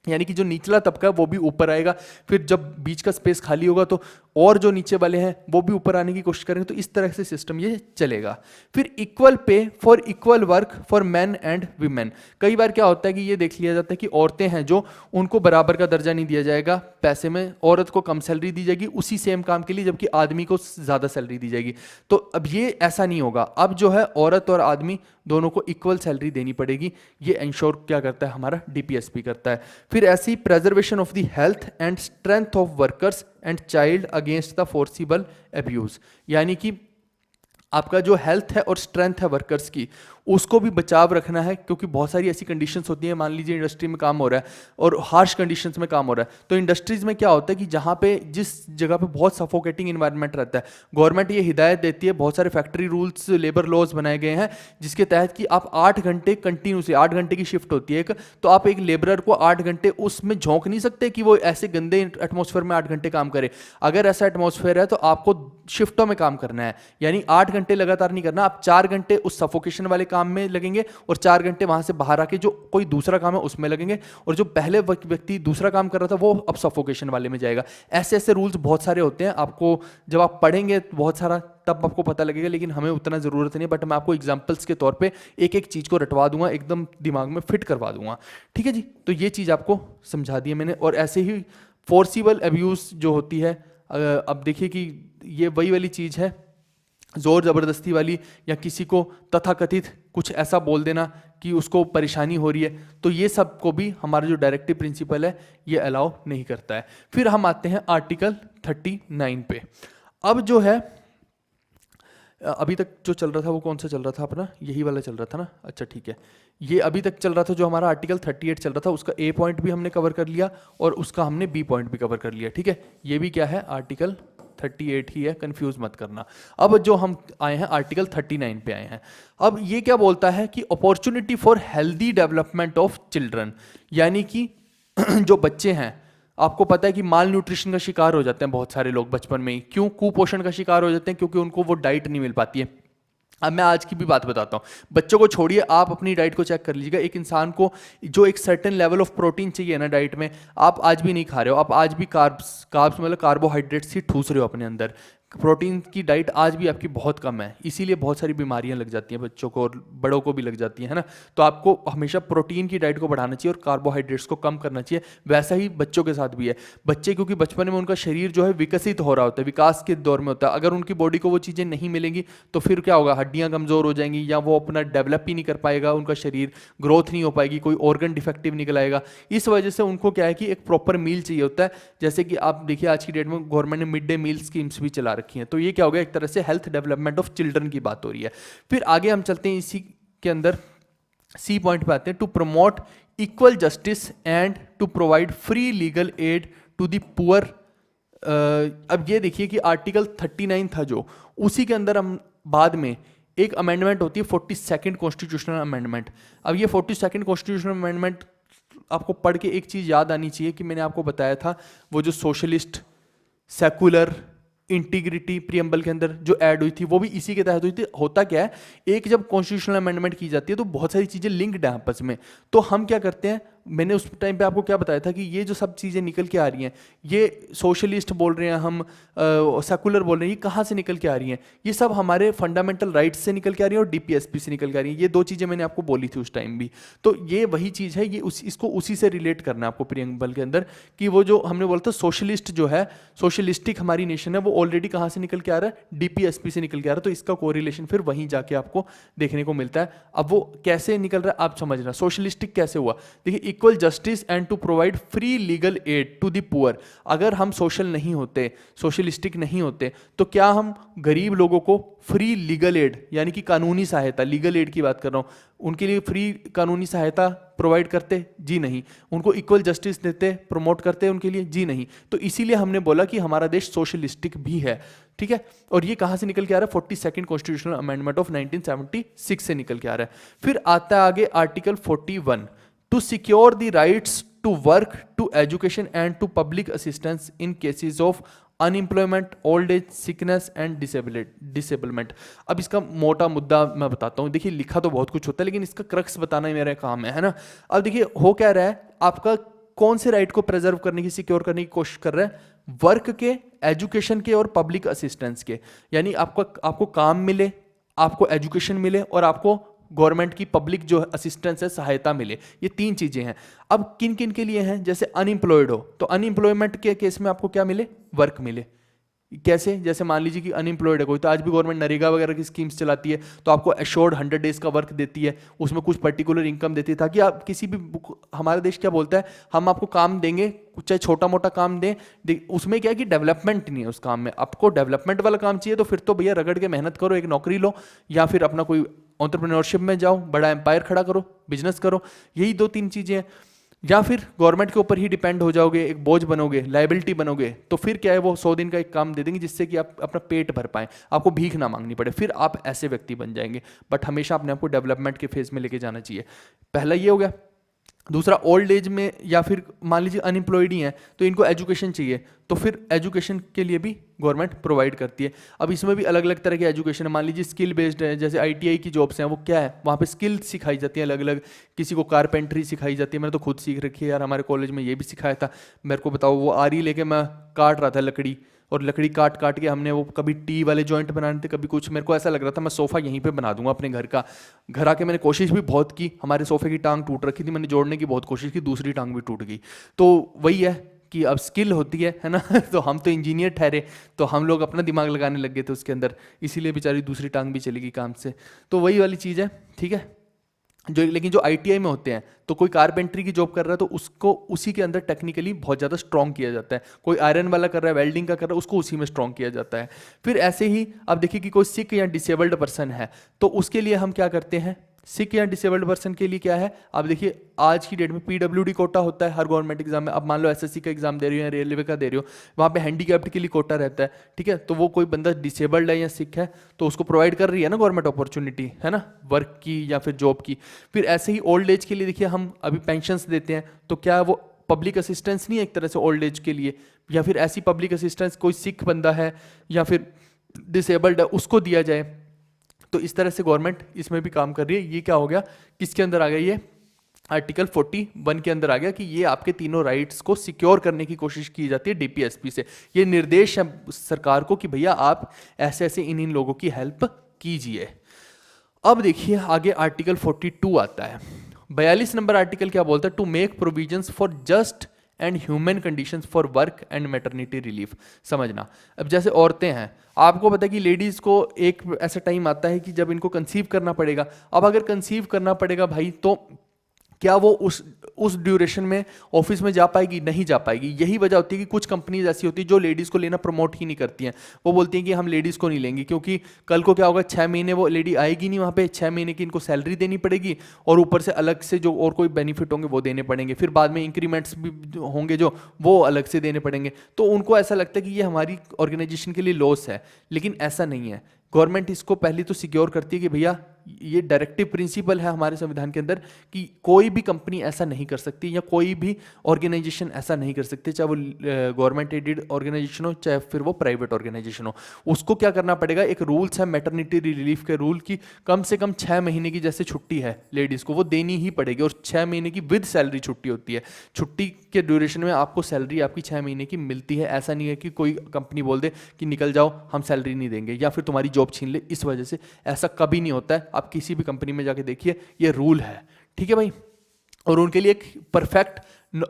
यानी कि जो निचला तबका है वो भी ऊपर आएगा, फिर जब बीच का स्पेस खाली होगा तो और जो नीचे वाले हैं वो भी ऊपर आने की कोशिश करेंगे। तो इस तरह से सिस्टम ये चलेगा। फिर equal pay for equal work for man and women. कई बार क्या होता है कि ये देख लिया जाता है कि औरतें हैं जो, उनको बराबर का दर्जा नहीं दिया जाएगा पैसे में, औरत को कम सैलरी दी जाएगी उसी सेम काम के लिए, जबकि आदमी को ज़्यादा सैलरी दी जाएगी। तो अब ये ऐसा नहीं होगा। अब जो है औरत और आदमी दोनों को इक्वल सैलरी देनी पड़ेगी। ये इंश्योर क्या करता है, हमारा डीपीएसपी करता है। फिर ऐसे ही preservation of the health and strength of workers and child against the forcible abuse, यानी कि आपका जो हेल्थ है और स्ट्रेंथ है वर्कर्स की, उसको भी बचाव रखना है, क्योंकि बहुत सारी ऐसी कंडीशंस होती हैं, मान लीजिए इंडस्ट्री में काम हो रहा है और हार्श कंडीशंस में काम हो रहा है, तो इंडस्ट्रीज में क्या होता है कि जहाँ पे जिस जगह पे बहुत सफोकेटिंग इन्वायरमेंट रहता है, गवर्नमेंट ये हिदायत देती है, बहुत सारे फैक्ट्री रूल्स, लेबर लॉज बनाए गए हैं जिसके तहत कि आप 8 घंटे कंटिन्यूसली, 8 घंटे की शिफ्ट होती है एक, तो आप एक लेबरर को 8 घंटे उसमें झोंक नहीं सकते कि वो ऐसे गंदे एटमॉस्फेयर में 8 घंटे काम करे। अगर ऐसा एटमॉस्फेयर है तो आपको शिफ्टों में काम करना है, यानी 8 घंटे लगातार नहीं करना, आप 4 घंटे उस सफोकेशन वाले काम में लगेंगे और 4 घंटे वहां से बाहर आके जो कोई दूसरा काम है उसमें लगेंगे, और जो पहले व्यक्ति दूसरा काम कर रहा था वो अब सफोकेशन वाले में जाएगा। ऐसे ऐसे रूल्स बहुत सारे होते हैं, आपको जब आप पढ़ेंगे बहुत सारा तब आपको पता लगेगा, लेकिन हमें उतना जरूरत नहीं है, बट मैं आपको एग्जांपल्स के तौर पे एक एक चीज को रटवा दूंगा, एकदम दिमाग में फिट करवा दूंगा। ठीक है जी, तो ये चीज आपको समझा दी है मैंने। और ऐसे ही फोर्सिबल अब्यूज जो होती है, अब देखिए कि ये वही वाली चीज है, जोर जबरदस्ती वाली, या किसी को तथाकथित कुछ ऐसा बोल देना कि उसको परेशानी हो रही है, तो ये सब को भी हमारा जो डायरेक्टिव प्रिंसिपल है ये अलाउ नहीं करता है। फिर हम आते हैं आर्टिकल 39 पे। अब जो है अभी तक जो चल रहा था वो कौन सा चल रहा था अपना, यही वाला चल रहा था ना, अच्छा ठीक है, ये अभी तक चल रहा था जो हमारा आर्टिकल 38 चल रहा था, उसका ए पॉइंट भी हमने कवर कर लिया और उसका हमने बी पॉइंट भी कवर कर लिया। ठीक है, ये भी क्या है, आर्टिकल 38 ही है, कंफ्यूज मत करना। अब जो हम आए हैं आर्टिकल 39 पे आए हैं। अब ये क्या बोलता है कि opportunity for healthy development of children, यानी कि जो बच्चे हैं, आपको पता है कि माल न्यूट्रिशन का शिकार हो जाते हैं बहुत सारे लोग बचपन में ही। क्यों कुपोषण का शिकार हो जाते हैं? क्योंकि उनको वो डाइट नहीं मिल पाती है। अब मैं आज की भी बात बताता हूँ, बच्चों को छोड़िए, आप अपनी डाइट को चेक कर लीजिएगा। एक इंसान को जो एक सर्टेन लेवल ऑफ प्रोटीन चाहिए ना डाइट में, आप आज भी नहीं खा रहे हो, आप आज भी कार्ब्स मतलब कार्बोहाइड्रेट्स ही ठूस रहे हो अपने अंदर। प्रोटीन की डाइट आज भी आपकी बहुत कम है, इसीलिए बहुत सारी बीमारियां लग जाती हैं बच्चों को और बड़ों को भी लग जाती हैं, है ना। तो आपको हमेशा प्रोटीन की डाइट को बढ़ाना चाहिए और कार्बोहाइड्रेट्स को कम करना चाहिए। वैसा ही बच्चों के साथ भी है। बच्चे क्योंकि बचपन में उनका शरीर जो है विकसित हो रहा होता है, विकास के दौर में होता है, अगर उनकी बॉडी को वो चीज़ें नहीं मिलेंगी तो फिर क्या होगा, हड्डियां कमज़ोर हो जाएंगी या वो अपना डेवलप ही नहीं कर पाएगा, उनका शरीर ग्रोथ नहीं हो पाएगी, कोई ऑर्गन डिफेक्टिव निकल आएगा। इस वजह से उनको क्या है कि एक प्रॉपर मील चाहिए होता है। जैसे कि आप देखिए आज की डेट में गवर्नमेंट ने मिड डे मील स्कीम्स भी चला रखी हैं, तो ये क्या हो गया, एक तरह से हेल्थ डेवलपमेंट ऑफ चिल्ड्रन की बात हो रही है। फिर आगे हम चलते हैं, इसी के अंदर सी पॉइंट पे आते हैं, to promote equal justice and to provide free legal aid to the poor. अब ये देखिए कि आर्टिकल 39 था जो, उसी के अंदर हम बाद में एक अमेंडमेंट होती है 42nd कॉन्स्टिट्यूशनल अमेंडमेंट। अब ये 42nd कॉन्स्टिट्यूशनल अमेंडमेंट आपको पढ़ के एक चीज याद आनी चाहिए कि मैंने आपको बताया था, वो जो सोशलिस्ट सेकुलर इंटीग्रिटी प्रियम्बल के अंदर जो ऐड हुई थी वो भी इसी के तहत हुई थी। होता क्या है, एक जब कॉन्स्टिट्यूशनल अमेंडमेंट की जाती है तो बहुत सारी चीजें लिंक्ड हैं आपस में, तो हम क्या करते हैं, मैंने उस टाइम पे आपको क्या बताया था कि ये जो सब चीज़ें निकल के आ रही हैं, ये सोशलिस्ट बोल रहे हैं हम, सेकुलर बोल रहे हैं, ये कहाँ से निकल के आ रही हैं? ये सब हमारे फंडामेंटल राइट्स से निकल के आ रही हैं और डीपीएसपी से निकल के आ रही हैं। ये दो चीज़ें मैंने आपको बोली थी उस टाइम भी, तो ये वही चीज़ है, ये इसको उसी से रिलेट करना है आपको प्रियम्बल के अंदर, कि वो जो हमने बोला था सोशलिस्ट जो है, सोशलिस्टिक हमारी नेशन है, वो ऑलरेडी कहाँ से निकल के आ रहा है, डीपीएसपी से निकल के आ रहा है। तो इसका कोरिलेशन फिर वहीं जाके आपको देखने को मिलता है। अब वो कैसे निकल रहा है आप समझना, सोशलिस्टिक कैसे हुआ, देखिए, equal justice and to provide free legal aid to the poor. अगर हम सोशल नहीं होते, सोशलिस्टिक नहीं होते, तो क्या हम गरीब लोगों को फ्री लीगल एड यानी कि कानूनी सहायता, लीगल एड की बात कर रहा हूं, उनके लिए फ्री कानूनी सहायता प्रोवाइड करते? जी नहीं। उनको इक्वल जस्टिस देते, प्रमोट करते उनके लिए? जी नहीं। तो इसीलिए हमने बोला कि हमारा देश सोशलिस्टिक भी है, ठीक है। और ये कहां से निकल के आ रहा है, 42nd कॉन्स्टिट्यूशनल अमेंडमेंट ऑफ 1976 से निकल के आ रहा है। फिर आता है आगे article 41, to secure the rights to work, to education and to public assistance in cases of unemployment, old age, sickness and disablement. अब इसका मोटा मुद्दा मैं बताता हूँ। देखिए, लिखा तो बहुत कुछ होता है लेकिन इसका क्रक्स बताना ही मेरा काम है ना। अब देखिए, हो क्या रहा है, आपका कौन से राइट को प्रिजर्व करने की, सिक्योर करने की कोशिश कर रहा है, वर्क के, एजुकेशन के और पब्लिक असिस्टेंस के। यानी आपको काम मिले, आपको एजुकेशन मिले और आपको गवर्नमेंट की पब्लिक जो असिस्टेंस है, सहायता मिले। ये तीन चीजें हैं। अब किन किन के लिए हैं, जैसे अनएम्प्लॉयड हो तो अनएम्प्लॉयमेंट के केस में आपको क्या मिले, वर्क मिले। कैसे? जैसे मान लीजिए कि अनएम्प्लॉयड है कोई, तो आज भी गवर्नमेंट नरेगा वगैरह की स्कीम्स चलाती है, तो आपको एश्योर्ड 100 डेज का वर्क देती है, उसमें कुछ पर्टिकुलर इनकम देती है, ताकि आप किसी भी हमारा देश क्या बोलता है, हम आपको काम देंगे, चाहे छोटा मोटा काम दें, उसमें क्या है कि डेवलपमेंट नहीं है उस काम में। आपको डेवलपमेंट वाला काम चाहिए तो फिर तो भैया रगड़ के मेहनत करो, एक नौकरी लो, या फिर अपना कोई एंटरप्रेन्योरशिप में जाओ, बड़ा एम्पायर खड़ा करो, बिजनेस करो। यही 2-3 चीजें हैं। या फिर गवर्नमेंट के ऊपर ही डिपेंड हो जाओगे, एक बोझ बनोगे, लाइबिलिटी बनोगे, तो फिर क्या है, वो 100 दिन का एक काम दे देंगे जिससे कि आप अपना पेट भर पाएं, आपको भीख ना मांगनी पड़े, फिर आप ऐसे व्यक्ति बन जाएंगे। बट हमेशा अपने आपको डेवलपमेंट के फेज में लेके जाना चाहिए। पहला ये हो गया। दूसरा, ओल्ड एज में या फिर मान लीजिए अनएम्प्लॉयड ही हैं, तो इनको एजुकेशन चाहिए, तो फिर एजुकेशन के लिए भी गवर्नमेंट प्रोवाइड करती है। अब इसमें भी अलग अलग तरह की एजुकेशन है। मान लीजिए स्किल बेस्ड है, जैसे आईटीआई की जॉब्स हैं, वो क्या है, वहाँ पे स्किल सिखाई जाती है अलग अलग। किसी को कारपेंटरी सिखाई जाती है, मैंने तो खुद सीख रखी है यार, हमारे कॉलेज में ये भी सिखाया था। मेरे को बताओ, वो आरी लेके मैं काट रहा था लकड़ी, और लकड़ी काट काट के हमने वो कभी टी वाले जॉइंट बनाने थे, कभी कुछ। मेरे को ऐसा लग रहा था मैं सोफ़ा यहीं पे बना दूंगा अपने घर का। घर आके मैंने कोशिश भी बहुत की, हमारे सोफ़े की टांग टूट रखी थी, मैंने जोड़ने की बहुत कोशिश की, दूसरी टांग भी टूट गई। तो वही है कि अब स्किल होती है ना तो हम तो इंजीनियर ठहरे, तो हम लोग अपना दिमाग लगाने लग गए थे उसके अंदर, इसीलिए बेचारी दूसरी टांग भी चली गई काम से। तो वही वाली चीज़ है, ठीक है। लेकिन जो आईटीआई में होते हैं, तो कोई कारपेंट्री की जॉब कर रहा है तो उसको उसी के अंदर टेक्निकली बहुत ज़्यादा स्ट्रॉन्ग किया जाता है। कोई आयरन वाला कर रहा है, वेल्डिंग का कर रहा है, उसको उसी में स्ट्रॉन्ग किया जाता है। फिर ऐसे ही अब देखिए कि कोई सिक या डिसेबल्ड पर्सन है, तो उसके लिए हम क्या करते हैं, सिक या डिसेबल्ड पर्सन के लिए क्या है, आप देखिए आज की डेट में पीडब्ल्यूडी कोटा होता है हर गवर्नमेंट एग्जाम में। अब मान लो एसएससी का एग्जाम दे रही हो या रेलवे का दे रही हो, वहाँ पे हैंडीकैप्ड के लिए कोटा रहता है, ठीक है। तो वो कोई बंदा डिसेबल्ड है या सिक है, तो उसको प्रोवाइड कर रही है ना गवर्नमेंट अपॉर्चुनिटी, है ना, वर्क की या फिर जॉब की। फिर ऐसे ही ओल्ड एज के लिए देखिए, हम अभी पेंशन्स देते हैं, तो क्या वो पब्लिक असिस्टेंस नहीं है एक तरह से ओल्ड एज के लिए, या फिर ऐसी पब्लिक असिस्टेंस कोई सिक बंदा है या फिर डिसेबल्ड है उसको दिया जाए। तो इस तरह से गवर्नमेंट इसमें भी काम कर रही है। ये क्या हो गया, किसके अंदर आ गया, ये आर्टिकल 41 के अंदर आ गया कि ये आपके तीनों राइट्स को सिक्योर करने की कोशिश की जाती है डीपीएसपी से। ये निर्देश है सरकार को कि भैया आप ऐसे ऐसे इन लोगों की हेल्प कीजिए। अब देखिए आगे आर्टिकल 42 आता है। 42 नंबर आर्टिकल क्या बोलता है, to make provisions for just and human conditions for work and maternity relief. समझना, अब जैसे औरतें हैं, आपको पता है कि लेडीज़ को एक ऐसा टाइम आता है कि जब इनको कंसीव करना पड़ेगा। अब अगर कंसीव करना पड़ेगा भाई, तो क्या वो उस ड्यूरेशन में ऑफिस में जा पाएगी, नहीं जा पाएगी। यही वजह होती है कि कुछ कंपनीज ऐसी होती है जो लेडीज़ को लेना प्रमोट ही नहीं करती हैं। वो बोलती हैं कि हम लेडीज़ को नहीं लेंगे, क्योंकि कल को क्या होगा, 6 महीने वो लेडी आएगी नहीं वहाँ पे, 6 महीने की इनको सैलरी देनी पड़ेगी, और ऊपर से अलग से जो और कोई बेनिफिट होंगे वो देने पड़ेंगे, फिर बाद में इंक्रीमेंट्स भी होंगे जो वो अलग से देने पड़ेंगे। तो उनको ऐसा लगता है कि ये हमारी ऑर्गेनाइजेशन के लिए लॉस है, लेकिन ऐसा नहीं है। गवर्नमेंट इसको पहले तो सिक्योर करती है कि भैया ये डायरेक्टिव प्रिंसिपल है हमारे संविधान के अंदर कि कोई भी कंपनी ऐसा नहीं कर सकती या कोई भी ऑर्गेनाइजेशन ऐसा नहीं कर सकती, चाहे वो गवर्नमेंट एडेड ऑर्गेनाइजेशन हो चाहे फिर वो प्राइवेट ऑर्गेनाइजेशन हो। उसको क्या करना पड़ेगा, एक रूल्स है मैटरनिटी रिलीफ के रूल की, कम से कम 6 महीने की जैसे छुट्टी है लेडीज़ को वो देनी ही पड़ेगी, और 6 महीने की विद सैलरी छुट्टी होती है। छुट्टी के ड्यूरेशन में आपको सैलरी आपकी 6 महीने की मिलती है। ऐसा नहीं है कि कोई कंपनी बोल दे कि निकल जाओ हम सैलरी नहीं देंगे या फिर तुम्हारी जॉब छीन ले इस वजह से, ऐसा कभी नहीं होता है। आप किसी भी कंपनी में जाके देखिए, ये रूल है, ठीक है भाई। और उनके लिए एक परफेक्ट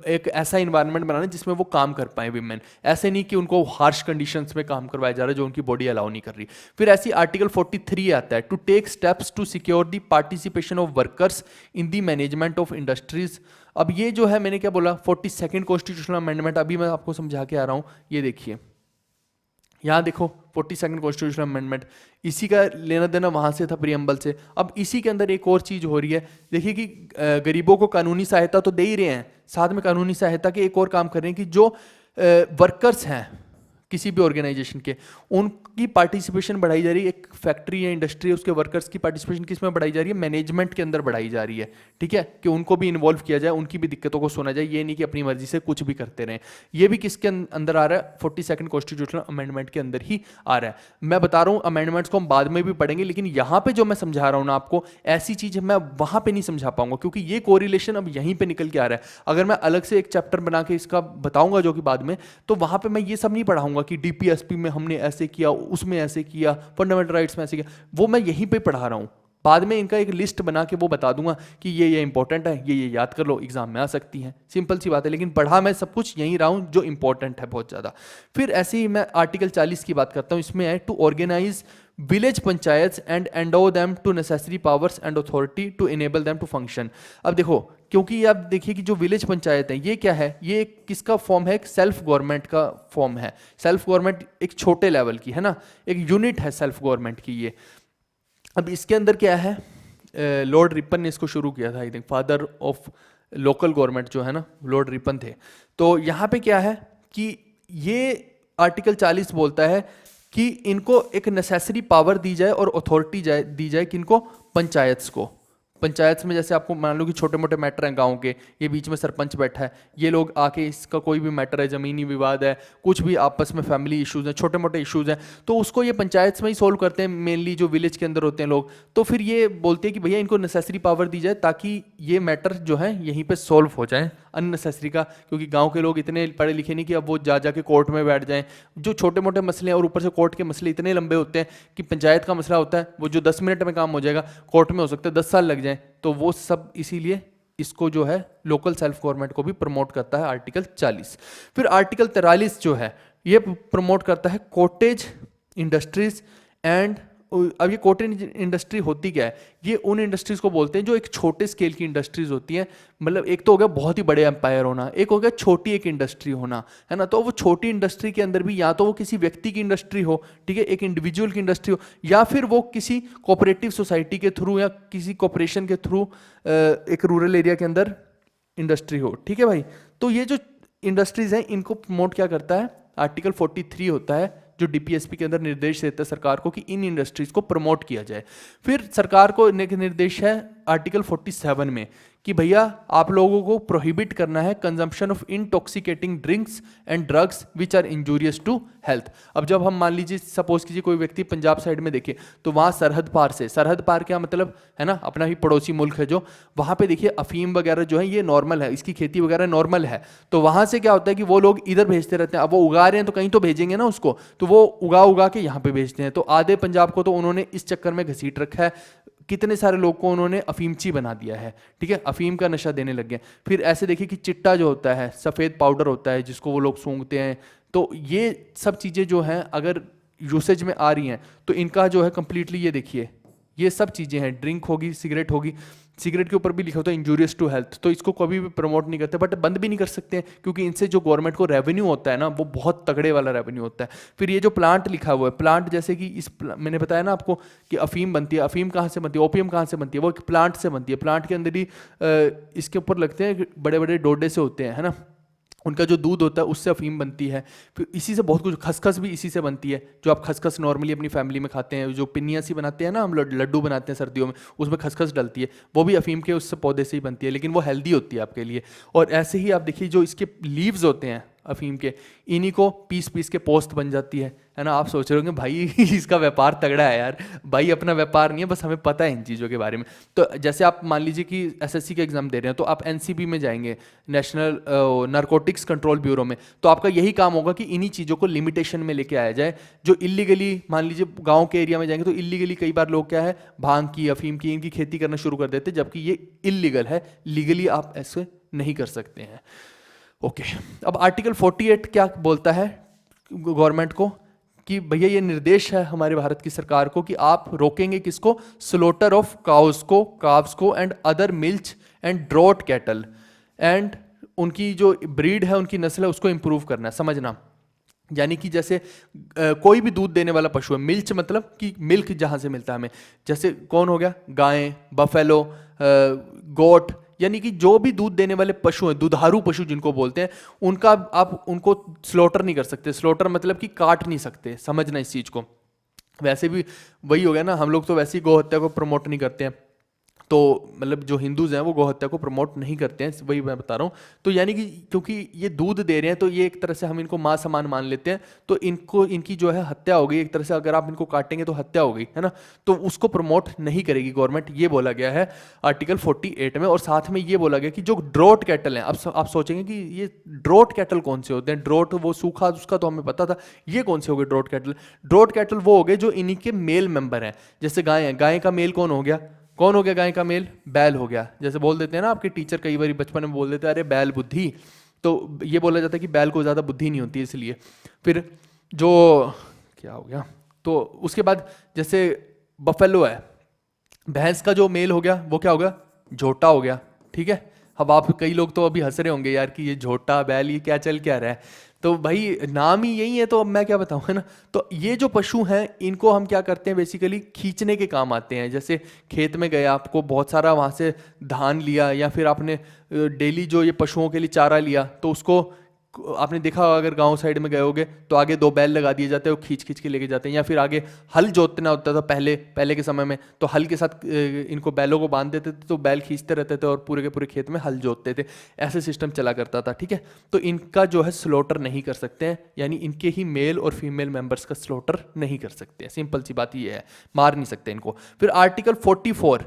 एक ऐसा इन्वायरमेंट बनाना जिसमें वो काम कर पाए विमेन, ऐसे नहीं कि उनको हार्श कंडीशंस में काम करवाया जा रहा है जो उनकी बॉडी अलाउ नहीं कर रही। फिर ऐसी आर्टिकल 43 आता है, to take steps to secure the participation of workers in the management of industries. अब ये जो है मैंने क्या बोला, 42nd कॉन्स्टिट्यूशनल अमेंडमेंट, अभी मैं आपको समझा के आ रहा हूँ। ये देखिए यहाँ देखो 42nd कॉन्स्टिट्यूशनल अमेंडमेंट, इसी का लेना देना वहाँ से था प्रियम्बल से। अब इसी के अंदर एक और चीज़ हो रही है, देखिए कि गरीबों को कानूनी सहायता तो दे ही रहे हैं, साथ में कानूनी सहायता के एक और काम कर रहे हैं कि जो वर्कर्स हैं किसी भी ऑर्गेनाइजेशन के, उनकी पार्टिसिपेशन बढ़ाई जा रही है। एक फैक्ट्री या इंडस्ट्री है, उसके वर्कर्स की पार्टिसिपेशन किस में बढ़ाई जा रही है, मैनेजमेंट के अंदर बढ़ाई जा रही है, ठीक है, कि उनको भी इन्वॉल्व किया जाए, उनकी भी दिक्कतों को सुना जाए, ये नहीं कि अपनी मर्जी से कुछ भी करते रहें। ये भी किसके अंदर आ रहा है, 42nd कॉन्स्टिट्यूशनल अमेंडमेंट के अंदर ही आ रहा है। मैं बता रहा हूँ अमेंडमेंट्स को हम बाद में भी पढ़ेंगे, लेकिन यहाँ पे जो मैं समझा रहा हूँ ना आपको, ऐसी चीज़ मैं वहाँ पे नहीं समझा पाऊंगा, क्योंकि ये कोरिलेशन अब यहीं पे निकल के आ रहा है। अगर मैं अलग से एक चैप्टर बना के इसका बताऊंगा जो कि बाद में, तो वहाँ पे मैं ये सब नहीं पढ़ाऊंगा कि डीपीएसपी में हमने ऐसे किया, उसमें ऐसे किया, फंडामेंटल राइट्स में ऐसे किया, वो मैं यहीं पे पढ़ा रहा हूँ। बाद में इनका एक लिस्ट बना के वो बता दूंगा कि ये इंपॉर्टेंट है, ये याद कर लो, एग्जाम में आ सकती हैं, सिंपल सी बात है। लेकिन पढ़ा मैं सब कुछ यहीं रहा हूँ जो इंपॉर्टेंट है बहुत ज़्यादा। फिर ऐसे ही मैं आर्टिकल 40 की बात करता हूँ, इसमें है to organise village panchayat and endow them to necessary powers and authority to enable them to function. अब देखो, क्योंकि आप देखिए कि जो विलेज पंचायत है ये क्या है, ये किसका फॉर्म है, एक सेल्फ गवर्नमेंट का फॉर्म है। सेल्फ गवर्नमेंट एक छोटे लेवल की है ना, एक यूनिट है सेल्फ गवर्नमेंट की ये। अब इसके अंदर क्या है, लॉर्ड रिपन ने इसको शुरू किया था, I think father of local government जो है ना, लॉर्ड रिपन थे। तो यहाँ पे क्या है कि ये आर्टिकल 40 बोलता है कि इनको एक नेसेसरी पावर दी जाए और अथॉरिटी दी जाए किनको, पंचायत्स को। पंचायत में जैसे आपको मान लो कि छोटे मोटे मैटर हैं गांव के, ये बीच में सरपंच बैठा है, ये लोग आके इसका कोई भी मैटर है, ज़मीनी विवाद है, कुछ भी आपस में फैमिली इश्यूज़ हैं, छोटे मोटे इश्यूज़ हैं, तो उसको ये पंचायत में ही सोल्व करते हैं, मेनली जो विलेज के अंदर होते हैं लोग। तो फिर ये बोलते हैं कि भैया इनको नेसेसरी पावर दी जाए ताकि ये मैटर जो है यहीं पर सॉल्व हो जाए, अननेसेसरी का, क्योंकि गाँव के लोग इतने पढ़े लिखे नहीं कि अब वो जा के कोर्ट में बैठ जाएँ। जो छोटे मोटे मसले हैं और ऊपर से कोर्ट के मसले इतने लंबे होते हैं कि पंचायत का मसला होता है वो जो 10 मिनट में काम हो जाएगा, कोर्ट में हो सकता है 10 साल लग जाए। तो वो सब इसीलिए इसको जो है लोकल सेल्फ गवर्नमेंट को भी प्रमोट करता है आर्टिकल 40। फिर आर्टिकल 43 जो है ये प्रमोट करता है कॉटेज इंडस्ट्रीज एंड, अब ये कॉटेज इंडस्ट्री होती क्या है, ये उन इंडस्ट्रीज को बोलते हैं जो एक छोटे स्केल की इंडस्ट्रीज होती हैं। मतलब एक तो हो गया बहुत ही बड़े एम्पायर होना, एक हो गया छोटी एक इंडस्ट्री होना, है ना। तो वो छोटी इंडस्ट्री के अंदर भी या तो वो किसी व्यक्ति की इंडस्ट्री हो, ठीक है, एक इंडिविजुअल की इंडस्ट्री हो, या फिर वो किसी कोऑपरेटिव सोसाइटी के थ्रू या किसी कॉर्पोरेशन के थ्रू एक रूरल एरिया के अंदर इंडस्ट्री हो, ठीक है भाई। तो ये जो इंडस्ट्रीज हैं इनको प्रमोट क्या करता है, आर्टिकल 43 होता है जो डीपीएसपी के अंदर निर्देश देता है सरकार को कि इन इंडस्ट्रीज को प्रमोट किया जाए। फिर सरकार को निर्देश है आर्टिकल 47 में कि भैया आप लोगों को प्रोहिबिट करना है consumption of intoxicating drinks and drugs which are injurious to health. अब जब हम मान लीजिए सपोज कीजिए कोई व्यक्ति पंजाब साइड में देखे तो वहाँ सरहद पार से, सरहद पार क्या मतलब है ना, अपना ही पड़ोसी मुल्क है जो, वहाँ पे देखिए अफीम वगैरह जो है ये नॉर्मल है, इसकी खेती वगैरह नॉर्मल है। तो वहाँ से क्या होता है कि वो लोग इधर भेजते रहते हैं, अब वो उगा रहे हैं तो कहीं तो भेजेंगे ना उसको, तो वो उगा के यहाँ पे भेजते हैं। तो आधे पंजाब को तो उन्होंने इस चक्कर में घसीट रखा है, कितने सारे लोग को उन्होंने अफीमची बना दिया है, ठीक है, अफीम का नशा देने लग गए। फिर ऐसे देखिए कि चिट्टा जो होता है, सफ़ेद पाउडर होता है जिसको वो लोग सूंघते हैं। तो ये सब चीज़ें जो हैं अगर यूसेज में आ रही हैं तो इनका जो है कंप्लीटली, ये देखिए ये सब चीज़ें हैं, ड्रिंक होगी, सिगरेट होगी, सिगरेट के ऊपर भी लिखा होता है इंजूरियस टू हेल्थ, तो इसको कभी भी प्रमोट नहीं करते, बट बंद भी नहीं कर सकते हैं क्योंकि इनसे जो गवर्नमेंट को रेवेन्यू होता है ना वो बहुत तगड़े वाला रेवेन्यू होता है। फिर ये जो प्लांट लिखा हुआ है, प्लांट जैसे कि मैंने बताया ना आपको कि अफीम बनती है, अफीम कहाँ से बनती है, ओपियम कहाँ से बनती है, वो एक प्लांट से बनती है। प्लांट के अंदर ही इसके ऊपर लगते हैं बड़े बड़े डोडे से होते हैं, है ना, उनका जो दूध होता है उससे अफीम बनती है। फिर इसी से बहुत कुछ, खसखस भी इसी से बनती है, जो आप खसखस नॉर्मली अपनी फैमिली में खाते हैं, जो पिन्नियाँ सी बनाते हैं ना हम लड्डू बनाते हैं सर्दियों में, उसमें खसखस डलती है, वो भी अफीम के उससे पौधे से ही बनती है, लेकिन वो हेल्दी होती है आपके लिए। और ऐसे ही आप देखिए जो इसके लीव्स होते हैं अफीम के, इन्हीं को पीस पीस के पोस्ट बन जाती है ना। आप सोच रहे होंगे भाई इसका व्यापार तगड़ा है यार, भाई अपना व्यापार नहीं है, बस हमें पता है इन चीज़ों के बारे में। तो जैसे आप मान लीजिए कि एसएससी का एग्जाम दे रहे हैं तो आप एनसीबी में जाएंगे, नेशनल नारकोटिक्स कंट्रोल ब्यूरो में, तो आपका यही काम होगा कि इन्हीं चीज़ों को लिमिटेशन में लेके आया जाए। जो इलीगली, मान लीजिए गाँव के एरिया में जाएंगे तो इलीगली कई बार लोग क्या है भांग की, अफीम की, इनकी खेती करना शुरू कर देते, जबकि ये इलीगल है, लीगली आप ऐसे नहीं कर सकते हैं। ओके अब आर्टिकल 48 क्या बोलता है गवर्नमेंट को कि भैया ये निर्देश है हमारे भारत की सरकार को कि आप रोकेंगे किसको, स्लोटर ऑफ काउस को, काव्स को and other milch and draught cattle, and उनकी जो ब्रीड है, उनकी नस्ल है, उसको इंप्रूव करना है। समझना, यानी कि जैसे कोई भी दूध देने वाला पशु है, मिल्च मतलब कि मिल्क जहाँ से मिलता है हमें, जैसे कौन हो गया, गाय, बफेलो, गोट, यानी कि जो भी दूध देने वाले पशु हैं, दुधारू पशु जिनको बोलते हैं, उनका आप उनको स्लॉटर नहीं कर सकते। स्लॉटर मतलब कि काट नहीं सकते, समझना इस चीज़ को। वैसे भी वही हो गया ना, हम लोग तो वैसे ही गौ हत्या को प्रमोट नहीं करते हैं, तो मतलब जो हिंदूज हैं वो गौहत्या को प्रमोट नहीं करते हैं, वही मैं बता रहा हूँ। तो यानी कि क्योंकि ये दूध दे रहे हैं तो ये एक तरह से हम इनको माँ समान मान लेते हैं, तो इनको इनकी जो है हत्या हो गई एक तरह से, अगर आप इनको काटेंगे तो हत्या हो गई है ना, तो उसको प्रमोट नहीं करेगी गवर्नमेंट, ये बोला गया है आर्टिकल 48 में। और साथ में ये बोला गया कि जो ड्रोट कैटल हैं, अब आप सोचेंगे कि ये ड्रोट कैटल कौन से होते हैं, ड्रोट वो सूखा, उसका तो हमें पता था, ये कौन से हो गए ड्रोट कैटल? ड्रोट कैटल वो हो गए जो इन्हीं के मेल मेंबर हैं। जैसे गाय है, गाय का मेल कौन हो गया? कौन हो गया गाय का मेल? बैल हो गया। जैसे बोल देते हैं ना आपके टीचर कई बार बचपन में बोल देते हैं अरे बैल बुद्धि, तो ये बोला जाता है कि बैल को ज़्यादा बुद्धि नहीं होती इसलिए। फिर जो क्या हो गया, तो उसके बाद जैसे बफेलो है, भैंस का जो मेल हो गया वो क्या हो गया? झोटा हो गया। ठीक है, अब आप कई लोग तो अभी हंस रहे होंगे यार कि ये झोटा बैल ये क्या चल क्या रहा है, तो भाई नाम ही यही है, तो अब मैं क्या बताऊँ, है ना। तो ये जो पशु हैं इनको हम क्या करते हैं, बेसिकली खींचने के काम आते हैं। जैसे खेत में गए, आपको बहुत सारा वहाँ से धान लिया, या फिर आपने डेली जो ये पशुओं के लिए चारा लिया, तो उसको आपने देखा होगा, अगर गांव साइड में गए होगे तो आगे 2 बैल लगा दिए जाते हैं, वो खींच खींच के लेके जाते हैं। या फिर आगे हल जोतना होता था पहले पहले के समय में, तो हल के साथ इनको बैलों को बांध देते थे, तो बैल खींचते रहते थे और पूरे के पूरे खेत में हल जोतते थे। ऐसे सिस्टम चला करता था। ठीक है, तो इनका जो है स्लॉटर नहीं कर सकते हैं, यानी इनके ही मेल और फीमेल मेंबर्स का स्लॉटर नहीं कर सकते हैं। सिंपल सी बात ये है, मार नहीं सकते इनको। फिर आर्टिकल 44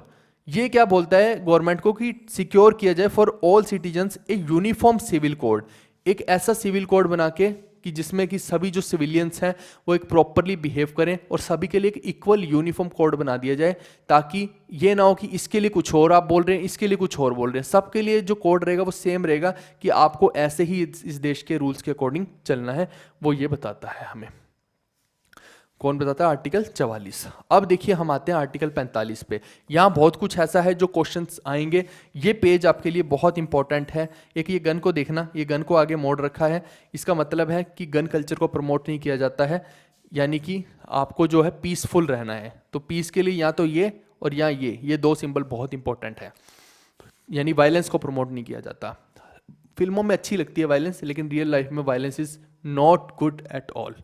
ये क्या बोलता है गवर्नमेंट को कि सिक्योर किया जाए for all citizens a uniform civil code, एक ऐसा सिविल कोड बना के कि जिसमें कि सभी जो सिविलियंस हैं वो एक प्रॉपरली बिहेव करें, और सभी के लिए एक इक्वल यूनिफॉर्म कोड बना दिया जाए, ताकि ये ना हो कि इसके लिए कुछ और आप बोल रहे हैं, इसके लिए कुछ और बोल रहे हैं। सबके लिए जो कोड रहेगा वो सेम रहेगा, कि आपको ऐसे ही इस देश के रूल्स के अकॉर्डिंग चलना है, वो ये बताता है हमें। कौन बताता है? आर्टिकल 44। अब देखिए हम आते हैं आर्टिकल 45 पे। यहाँ बहुत कुछ ऐसा है जो क्वेश्चंस आएंगे, ये पेज आपके लिए बहुत इंपॉर्टेंट है। एक ये गन को देखना, ये गन को आगे मोड़ रखा है, इसका मतलब है कि गन कल्चर को प्रमोट नहीं किया जाता है, यानी कि आपको जो है पीसफुल रहना है। तो पीस के लिए या तो ये और या ये 2 सिंबल बहुत इंपॉर्टेंट है, यानी वायलेंस को प्रमोट नहीं किया जाता। फिल्मों में अच्छी लगती है वायलेंस, लेकिन रियल लाइफ में violence is not good at all.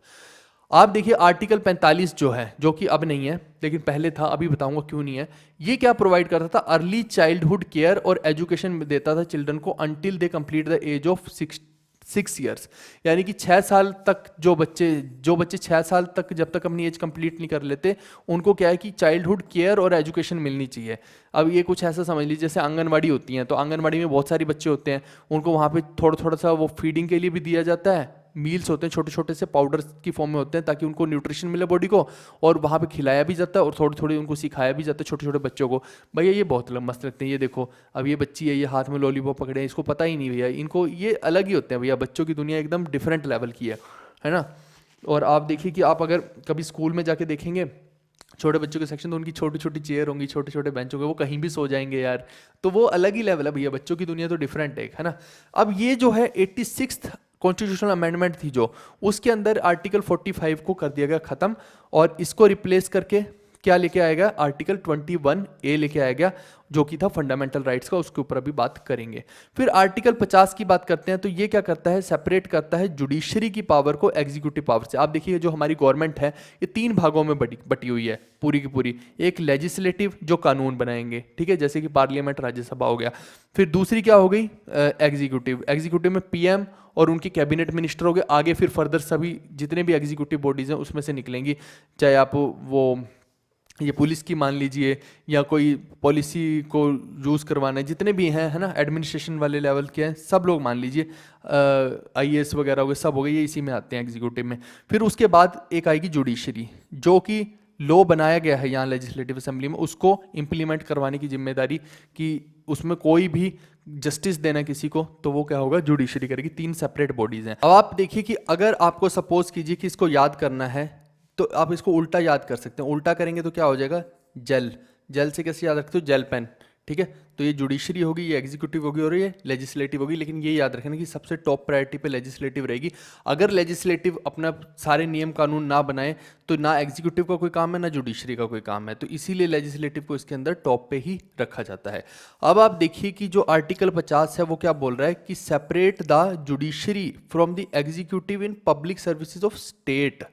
आप देखिए आर्टिकल 45 जो है, जो कि अब नहीं है लेकिन पहले था, अभी बताऊंगा क्यों नहीं है। ये क्या प्रोवाइड करता था? अर्ली चाइल्डहुड केयर और एजुकेशन देता था चिल्ड्रन को until they complete the age of 6 years, यानी कि 6 साल तक जो बच्चे 6 साल तक जब तक अपनी एज कंप्लीट नहीं कर लेते, उनको क्या है कि चाइल्डहुड केयर और एजुकेशन मिलनी चाहिए। अब ये कुछ ऐसा समझ लीजिए जैसे आंगनवाड़ी होती हैं, तो आंगनवाड़ी में बहुत सारे बच्चे होते हैं, उनको वहाँ पे थोड़ा थोड़ा सा वो फीडिंग के लिए भी दिया जाता है, मील्स होते हैं छोटे छोटे से पाउडर की फॉर्म में होते हैं, ताकि उनको न्यूट्रिशन मिले बॉडी को, और वहाँ पे खिलाया भी जाता है और थोड़ी थोड़ी उनको सिखाया भी जाता है छोटे छोटे बच्चों को। भैया ये बहुत मस्त लगते हैं, ये देखो अब ये बच्ची है, ये हाथ में लॉलीपॉप पकड़े हैं, इसको पता ही नहीं भैया, इनको ये अलग ही होते हैं भैया, बच्चों की दुनिया एकदम डिफरेंट लेवल की है ना। और आप देखिए कि आप अगर कभी स्कूल में जाके देखेंगे छोटे बच्चों के सेक्शन, तो उनकी छोटी छोटी चेयर होंगी, छोटे छोटे बेंच होंगे, वो कहीं भी सो जाएंगे यार, तो वो अलग ही लेवल है भैया, बच्चों की दुनिया तो डिफरेंट है ना। अब ये जो है 86th कॉन्स्टिट्यूशनल अमेंडमेंट थी जो, उसके अंदर आर्टिकल 45 को कर दिया गया खत्म, और इसको रिप्लेस करके क्या लेके आएगा? आर्टिकल 21A लेके आएगा, जो कि था फंडामेंटल राइट्स का, उसके ऊपर अभी बात करेंगे। फिर आर्टिकल 50 की बात करते हैं, तो ये क्या करता है? सेपरेट करता है जुडिशरी की पावर को एग्जीक्यूटिव पावर से। आप देखिए जो हमारी गवर्नमेंट है ये 3 भागों में बटी हुई है पूरी की पूरी। एक लेजिस्लेटिव जो कानून बनाएंगे, ठीक है, जैसे कि पार्लियामेंट राज्यसभा हो गया। फिर दूसरी क्या हो गई? एग्जीक्यूटिव। एग्जीक्यूटिव में पीएम और उनके कैबिनेट मिनिस्टर हो गए, आगे फिर फर्दर सभी जितने भी एग्जीक्यूटिव बॉडीज हैं उसमें से निकलेंगी, चाहे आप वो ये पुलिस की मान लीजिए, या कोई पॉलिसी को यूज़ करवाना है, जितने भी हैं है ना, एडमिनिस्ट्रेशन वाले लेवल के हैं, सब लोग मान लीजिए आईएएस वगैरह हो गए, सब हो गए, ये इसी में आते हैं एग्जीक्यूटिव में। फिर उसके बाद एक आएगी जुडिशरी, जो कि लॉ बनाया गया है यहाँ लेजिस्लेटिव असेंबली में, उसको इम्प्लीमेंट करवाने की जिम्मेदारी, कि उसमें कोई भी जस्टिस देना किसी को, तो वो क्या होगा? जुडिशरी करेगी। 3 सेपरेट बॉडीज हैं। अब आप देखिए कि अगर आपको सपोज कीजिए कि इसको याद करना है, तो आप इसको उल्टा याद कर सकते हैं। उल्टा करेंगे तो क्या हो जाएगा? जल से कैसे याद रखते हो? जेल पेन, ठीक है। तो ये जुडिशरी होगी, ये एग्जीक्यूटिव होगी और ये लेजिस्लेटिव होगी, लेकिन ये याद रखना कि सबसे टॉप प्रायोरिटी पे लेजिस्लेटिव रहेगी। अगर लेजिस्लेटिव अपना सारे नियम कानून ना बनाए तो ना एग्जीक्यूटिव का कोई काम है ना जुडिशरी का कोई काम है, तो इसीलिए लेजिस्लेटिव को इसके अंदर टॉप पे ही रखा जाता है। अब आप देखिए कि जो आर्टिकल 50 है वो क्या बोल रहा है कि separate the judiciary from the executive in public services of state.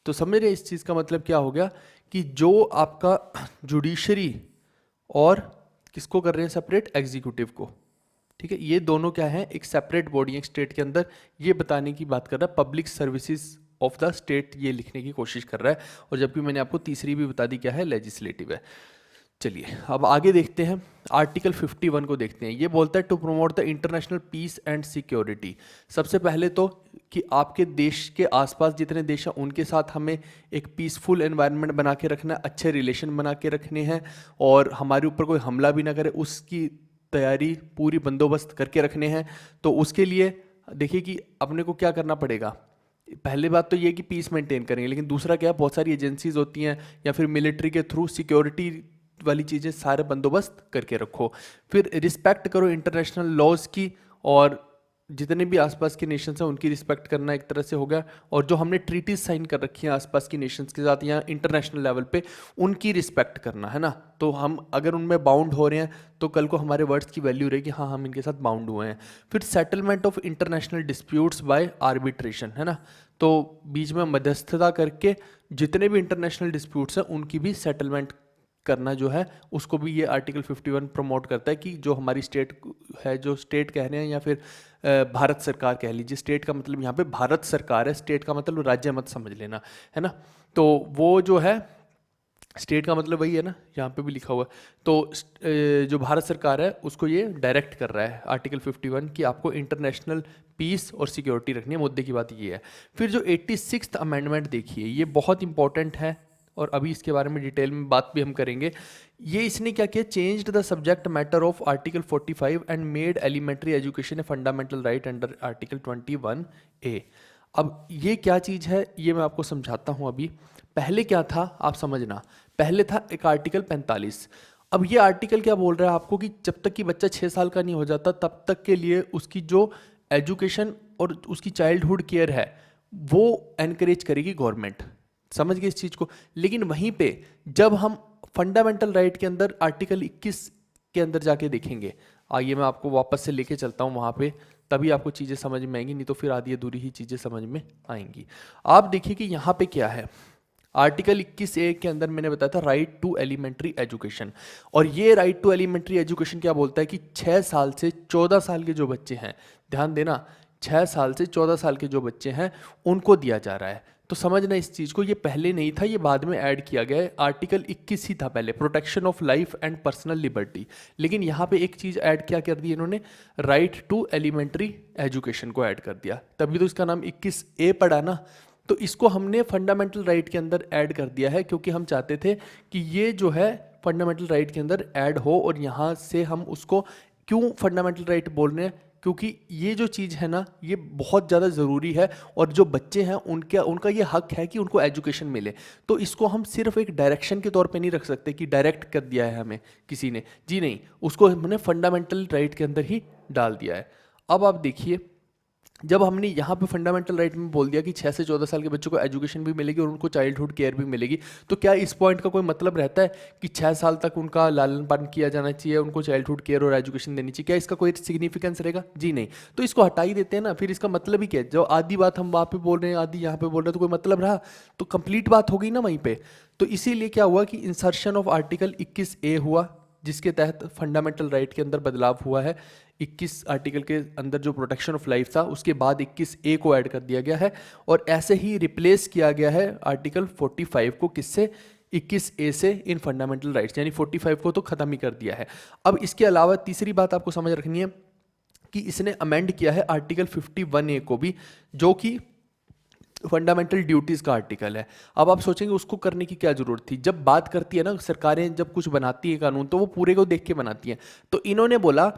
तो समझ रहे इस चीज़ का मतलब क्या हो गया कि जो आपका जुडिशरी और किसको कर रहे हैं सेपरेट? एग्जीक्यूटिव को। ठीक है, ये दोनों क्या है, एक सेपरेट बॉडी है स्टेट के अंदर, ये बताने की बात कर रहा है। Public services of the state ये लिखने की कोशिश कर रहा है, और जबकि मैंने आपको तीसरी भी बता दी क्या है, लेजिस्लेटिव है। चलिए अब आगे देखते हैं, आर्टिकल 51 को देखते हैं। ये बोलता है to promote the international peace and security. सबसे पहले तो कि आपके देश के आसपास जितने देश हैं उनके साथ हमें एक पीसफुल एनवायरनमेंट बना के रखना है, अच्छे रिलेशन बना के रखने हैं, और हमारे ऊपर कोई हमला भी ना करे उसकी तैयारी पूरी बंदोबस्त करके रखने हैं। तो उसके लिए देखिए कि अपने को क्या करना पड़ेगा। पहले बात तो ये कि पीस मेंटेन करेंगे, लेकिन दूसरा क्या है, बहुत सारी एजेंसीज होती हैं या फिर मिलिट्री के थ्रू सिक्योरिटी वाली चीज़ें सारे बंदोबस्त करके रखो। फिर रिस्पेक्ट करो इंटरनेशनल लॉज की, और जितने भी आसपास के नेशंस हैं उनकी रिस्पेक्ट करना एक तरह से हो गया। और जो हमने ट्रीटीज साइन कर रखी हैं आसपास की नेशंस के साथ या इंटरनेशनल लेवल पे, उनकी रिस्पेक्ट करना है ना। तो हम अगर उनमें बाउंड हो रहे हैं तो कल को हमारे वर्ड्स की वैल्यू रहेगी, हाँ हम इनके साथ बाउंड हुए हैं। फिर settlement of international disputes by arbitration, है ना। तो बीच में मध्यस्थता करके जितने भी इंटरनेशनल डिस्प्यूट्स हैं उनकी भी सेटलमेंट करना जो है, उसको भी ये आर्टिकल 51 प्रमोट करता है कि जो हमारी स्टेट है, जो स्टेट कह रहे हैं या फिर भारत सरकार कह लीजिए, स्टेट का मतलब यहाँ पे भारत सरकार है, स्टेट का मतलब राज्य मत समझ लेना, है ना। तो वो जो है स्टेट का मतलब वही है ना, यहाँ पे भी लिखा हुआ है। तो जो भारत सरकार है उसको ये डायरेक्ट कर रहा है आर्टिकल 51 कि आपको इंटरनेशनल पीस और सिक्योरिटी रखनी है। मुद्दे की बात ये है। फिर जो 86th अमेंडमेंट देखिए, ये बहुत इंपॉर्टेंट है और अभी इसके बारे में डिटेल में बात भी हम करेंगे। ये इसने क्या किया, changed the subject matter of article 45 and made elementary education a fundamental right under article 21A। अब ये क्या चीज़ है ये मैं आपको समझाता हूँ। अभी पहले क्या था आप समझना, पहले था एक आर्टिकल 45। अब ये आर्टिकल क्या बोल रहा है आपको कि जब तक कि बच्चा 6 साल का नहीं हो जाता तब तक के लिए उसकी जो एजुकेशन और उसकी चाइल्डहुड केयर है वो एनकरेज करेगी गवर्नमेंट। समझ गए इस चीज़ को। लेकिन वहीं पे जब हम फंडामेंटल राइट के अंदर आर्टिकल 21 के अंदर जाके देखेंगे, आइए मैं आपको वापस से लेके चलता हूँ वहाँ पे, तभी आपको चीज़ें समझ में आएंगी, नहीं तो फिर आधी अधूरी ही चीज़ें समझ में आएंगी। आप देखिए कि यहाँ पे क्या है, आर्टिकल 21A के अंदर मैंने बताया था राइट टू एलिमेंट्री एजुकेशन। और ये राइट टू एलिमेंट्री एजुकेशन क्या बोलता है कि 6 साल से 14 साल के जो बच्चे हैं, ध्यान देना, 6 साल से 14 साल के जो बच्चे हैं उनको दिया जा रहा है। तो समझना इस चीज़ को, ये पहले नहीं था, ये बाद में ऐड किया गया है। आर्टिकल 21 ही था पहले, protection of life and personal liberty. लेकिन यहाँ पे एक चीज़ ऐड क्या कर दी इन्होंने, राइट टू एलिमेंट्री एजुकेशन को ऐड कर दिया, तभी तो इसका नाम 21A पड़ा ना। तो इसको हमने फंडामेंटल राइट के अंदर ऐड कर दिया है, क्योंकि हम चाहते थे कि ये जो है फंडामेंटल राइट के अंदर ऐड हो। और यहाँ से हम उसको क्यों फंडामेंटल राइट बोल रहे हैं, क्योंकि ये जो चीज़ है ना ये बहुत ज़्यादा ज़रूरी है, और जो बच्चे हैं उनका ये हक है कि उनको एजुकेशन मिले। तो इसको हम सिर्फ एक डायरेक्शन के तौर पे नहीं रख सकते कि डायरेक्ट कर दिया है हमें किसी ने, जी नहीं, उसको हमने फंडामेंटल राइट के अंदर ही डाल दिया है। अब आप देखिए, जब हमने यहाँ पे फंडामेंटल राइट में बोल दिया कि 6 से 14 साल के बच्चों को एजुकेशन भी मिलेगी और उनको चाइल्डहुड केयर भी मिलेगी, तो क्या इस पॉइंट का कोई मतलब रहता है कि 6 साल तक उनका लालन पालन किया जाना चाहिए, उनको चाइल्डहुड केयर और एजुकेशन देनी चाहिए? क्या इसका कोई सिग्निफिकेंस रहेगा? जी नहीं। तो इसको हटा ही देते हैं ना, फिर इसका मतलब ही क्या है? जो आधी बात हम वहाँ पे बोल रहे हैं, आधी यहाँ पे बोल रहे हैं, तो कोई मतलब रहा? तो कंप्लीट बात हो गई ना वहीं पे। तो इसीलिए क्या हुआ कि इंसर्शन ऑफ आर्टिकल 21A हुआ, जिसके तहत फंडामेंटल राइट के अंदर बदलाव हुआ है। 21 आर्टिकल के अंदर जो प्रोटेक्शन ऑफ लाइफ था उसके बाद 21A को ऐड कर दिया गया है, और ऐसे ही रिप्लेस किया गया है आर्टिकल 45 को, किससे? 21A से, इन फंडामेंटल राइट्स, यानी 45 को तो खत्म ही कर दिया है। अब इसके अलावा तीसरी बात आपको समझ रखनी है कि इसने अमेंड किया है आर्टिकल 51A को भी, जो कि फंडामेंटल ड्यूटीज़ का आर्टिकल है। अब आप सोचेंगे उसको करने की क्या जरूरत थी? जब बात करती है ना सरकारें, जब कुछ बनाती है कानून तो वो पूरे को देख के बनाती हैं। तो इन्होंने बोला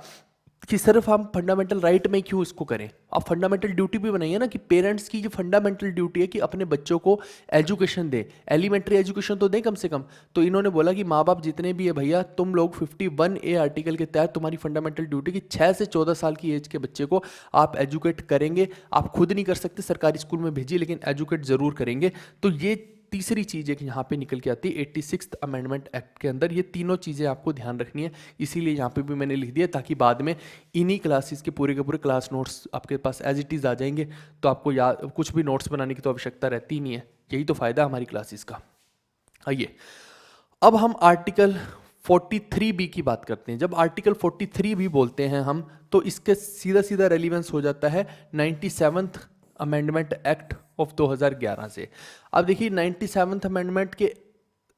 कि सिर्फ हम फंडामेंटल राइट में क्यों इसको करें, आप फंडामेंटल ड्यूटी भी बनाइए ना, कि पेरेंट्स की जो फंडामेंटल ड्यूटी है कि अपने बच्चों को एजुकेशन दे, एलिमेंट्री एजुकेशन तो दें कम से कम। तो इन्होंने बोला कि माँ बाप जितने भी है भैया, तुम लोग 51A आर्टिकल के तहत तुम्हारी फंडामेंटल ड्यूटी कि 6 से 14 साल की एज के बच्चे को आप एजुकेट करेंगे। आप खुद नहीं कर सकते, सरकारी स्कूल में भेजिए, लेकिन एजुकेट ज़रूर करेंगे। तो ये तीसरी चीज़ एक यहाँ पे निकल के आती है 86th अमेंडमेंट एक्ट के अंदर। ये तीनों चीज़ें आपको ध्यान रखनी है, इसीलिए यहाँ पे भी मैंने लिख दिया, ताकि बाद में इन्हीं क्लासेस के पूरे क्लास नोट्स आपके पास एज इट इज़ आ जाएंगे, तो आपको याद कुछ भी नोट्स बनाने की तो आवश्यकता रहती ही नहीं है। यही तो फ़ायदा हमारी क्लासेस का। आइए अब हम आर्टिकल 43 बी की बात करते हैं। जब आर्टिकल 43 बी बोलते हैं हम, तो इसके सीधा सीधा रेलिवेंस हो जाता है 97th अमेंडमेंट एक्ट ऑफ 2011 से। अब देखिए 97th अमेंडमेंट के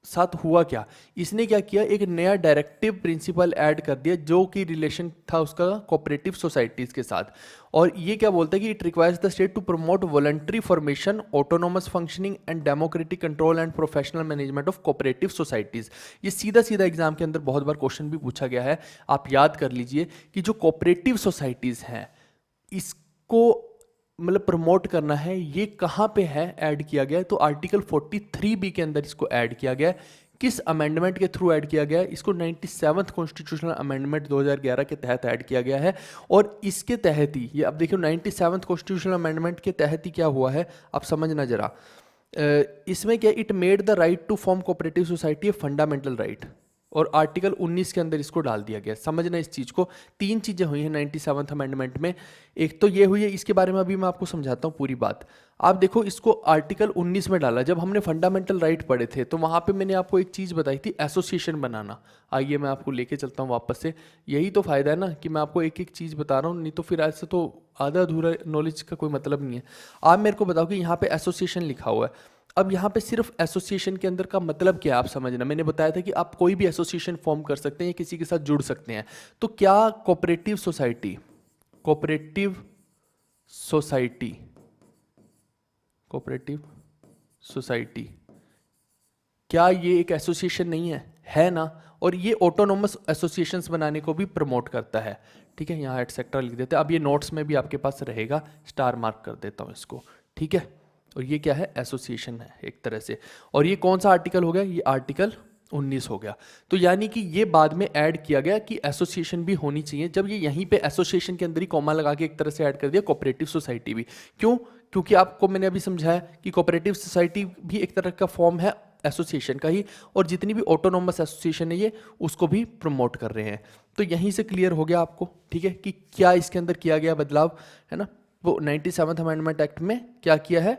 साथ हुआ क्या, इसने क्या किया, एक नया डायरेक्टिव प्रिंसिपल ऐड कर दिया जो कि रिलेशन था उसका कोऑपरेटिव सोसाइटीज के साथ। और ये क्या बोलता है कि it requires the state to promote voluntary formation, autonomous functioning and democratic control and professional management of cooperative societies. ये सीधा सीधा एग्जाम के अंदर बहुत बार क्वेश्चन भी पूछा गया है। आप याद कर लीजिए कि जो कोऑपरेटिव सोसाइटीज हैं इसको मतलब प्रमोट करना है, ये कहाँ पे है ऐड किया गया है, तो आर्टिकल 43 बी के अंदर इसको ऐड किया गया है। किस अमेंडमेंट के थ्रू ऐड किया गया है, इसको 97th कॉन्स्टिट्यूशनल अमेंडमेंट 2011 के तहत ऐड किया गया है। और इसके तहत ही ये अब देखिए 97th कॉन्स्टिट्यूशनल अमेंडमेंट के तहत ही क्या हुआ है, आप समझना जरा। इसमें क्या, it made the right to form cooperative society a fundamental right, और आर्टिकल 19 के अंदर इसको डाल दिया गया। समझना इस चीज़ को, तीन चीज़ें हुई हैं 97th अमेंडमेंट में। एक तो ये हुई है, इसके बारे में अभी मैं आपको समझाता हूँ पूरी बात। आप देखो इसको आर्टिकल 19 में डाला। जब हमने फंडामेंटल राइट पढ़े थे तो वहाँ पे मैंने आपको एक चीज़ बताई थी, एसोसिएशन बनाना। आइए मैं आपको लेके चलता हूँ वापस से। यही तो फ़ायदा है ना कि मैं आपको एक एक चीज़ बता रहा हूँ, नहीं तो फिर ऐसे तो आधा अधूरा नॉलेज का कोई मतलब नहीं है। आप मेरे को बताओ कि यहाँ पे एसोसिएशन लिखा हुआ है। अब यहाँ पे सिर्फ एसोसिएशन के अंदर का मतलब क्या है आप समझना। मैंने बताया था कि आप कोई भी एसोसिएशन फॉर्म कर सकते हैं या किसी के साथ जुड़ सकते हैं। तो क्या cooperative society, cooperative society, cooperative society, क्या ये एक एसोसिएशन नहीं है? है ना। और ये ऑटोनोमस एसोसिएशंस बनाने को भी प्रमोट करता है। ठीक है, यहाँ एटसेट्रा लिख देते हैं। अब ये नोट्स में भी आपके पास रहेगा, स्टार मार्क कर देता हूँ इसको। ठीक है, और ये क्या है, एसोसिएशन है एक तरह से। और ये कौन सा आर्टिकल हो गया, ये आर्टिकल 19 हो गया। तो यानी कि ये बाद में ऐड किया गया कि एसोसिएशन भी होनी चाहिए। जब ये यहीं पे एसोसिएशन के अंदर ही कॉमा लगा के एक तरह से ऐड कर दिया कोऑपरेटिव सोसाइटी भी। क्यों? क्योंकि आपको मैंने अभी समझाया कि कोऑपरेटिव सोसाइटी भी एक तरह का फॉर्म है एसोसिएशन का ही, और जितनी भी ऑटोनोमस एसोसिएशन है ये उसको भी प्रमोट कर रहे हैं। तो यहीं से क्लियर हो गया आपको, ठीक है, कि क्या इसके अंदर किया गया बदलाव, है ना। वो 97th अमेंडमेंट एक्ट में क्या किया है,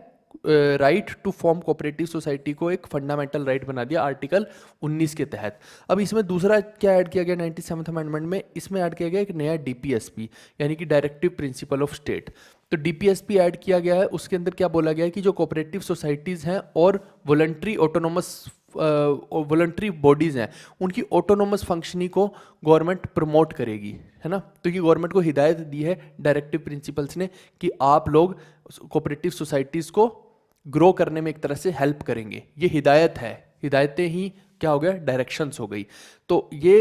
right to form cooperative society को एक फंडामेंटल राइट बना दिया आर्टिकल 19 के तहत। अब इसमें दूसरा क्या ऐड किया गया 97th अमेंडमेंट में, इसमें ऐड किया गया एक नया डीपीएसपी, यानी कि डायरेक्टिव प्रिंसिपल ऑफ स्टेट। तो डीपीएसपी ऐड किया गया है। उसके अंदर क्या बोला गया है कि जो कोऑपरेटिव सोसाइटीज़ हैं और वॉलंटरी ऑटोनोमस वॉलंटरी बॉडीज़ हैं, उनकी ऑटोनोमस फंक्शनिंग को गवर्नमेंट प्रमोट करेगी, है ना। तो ये गवर्नमेंट को हिदायत दी है डायरेक्टिव प्रिंसिपल्स ने कि आप लोग कोऑपरेटिव सोसाइटीज़ को ग्रो करने में एक तरह से हेल्प करेंगे। ये हिदायत है, हिदायतें ही क्या हो गया, डायरेक्शंस हो गई। तो ये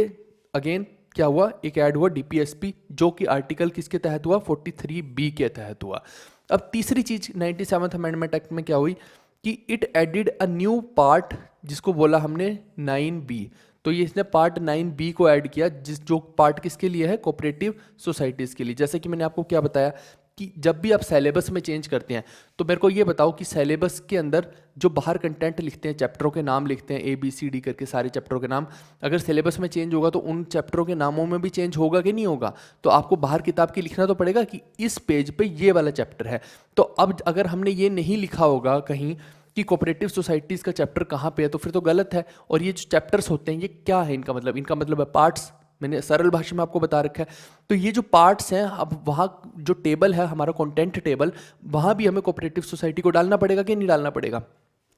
अगेन क्या हुआ, एक ऐड हुआ डीपीएसपी, जो कि आर्टिकल किसके तहत हुआ, 43B के तहत हुआ। अब तीसरी चीज 97th अमेंडमेंट एक्ट में क्या हुई कि it added a new part, जिसको बोला हमने 9B। तो ये इसने पार्ट 9B को ऐड किया, जो पार्ट किसके लिए है, कोऑपरेटिव सोसाइटीज़ के लिए। जैसे कि मैंने आपको क्या बताया कि जब भी आप सिलेबस में चेंज करते हैं तो मेरे को ये बताओ कि सिलेबस के अंदर जो बाहर कंटेंट लिखते हैं, चैप्टरों के नाम लिखते हैं ABCD करके सारे चैप्टरों के नाम, अगर सिलेबस में चेंज होगा तो उन चैप्टरों के नामों में भी चेंज होगा कि नहीं होगा। तो आपको बाहर किताब की लिखना तो पड़ेगा कि इस पेज पे ये वाला चैप्टर है। तो अब अगर हमने ये नहीं लिखा होगा कहीं कि कोऑपरेटिव सोसाइटीज़ का चैप्टर कहाँ पे है, तो फिर तो गलत है। और ये जो चैप्टर्स होते हैं ये क्या है, इनका मतलब है पार्ट्स। मैंने सरल भाषा में आपको बता रखा है। तो ये जो पार्ट्स हैं, अब वहाँ जो टेबल है हमारा कंटेंट टेबल, वहाँ भी हमें कोऑपरेटिव सोसाइटी को डालना पड़ेगा कि नहीं डालना पड़ेगा।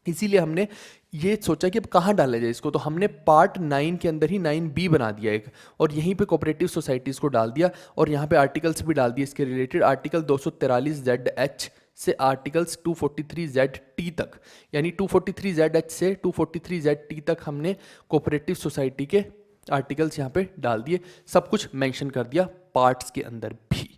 इसीलिए हमने ये सोचा कि अब कहाँ डाला जाए इसको, तो हमने पार्ट 9 के अंदर ही 9B बना दिया एक, और यहीं पे कोऑपरेटिव सोसाइटीज़ को डाल दिया। और यहाँ पे आर्टिकल्स भी डाल दिए इसके रिलेटेड, आर्टिकल 243ZH से आर्टिकल्स 243ZT तक, यानी 243ZH से 243ZT तक हमने कोऑपरेटिव सोसाइटी के आर्टिकल्स यहाँ पे डाल दिए, सब कुछ मेंशन कर दिया पार्ट्स के अंदर भी।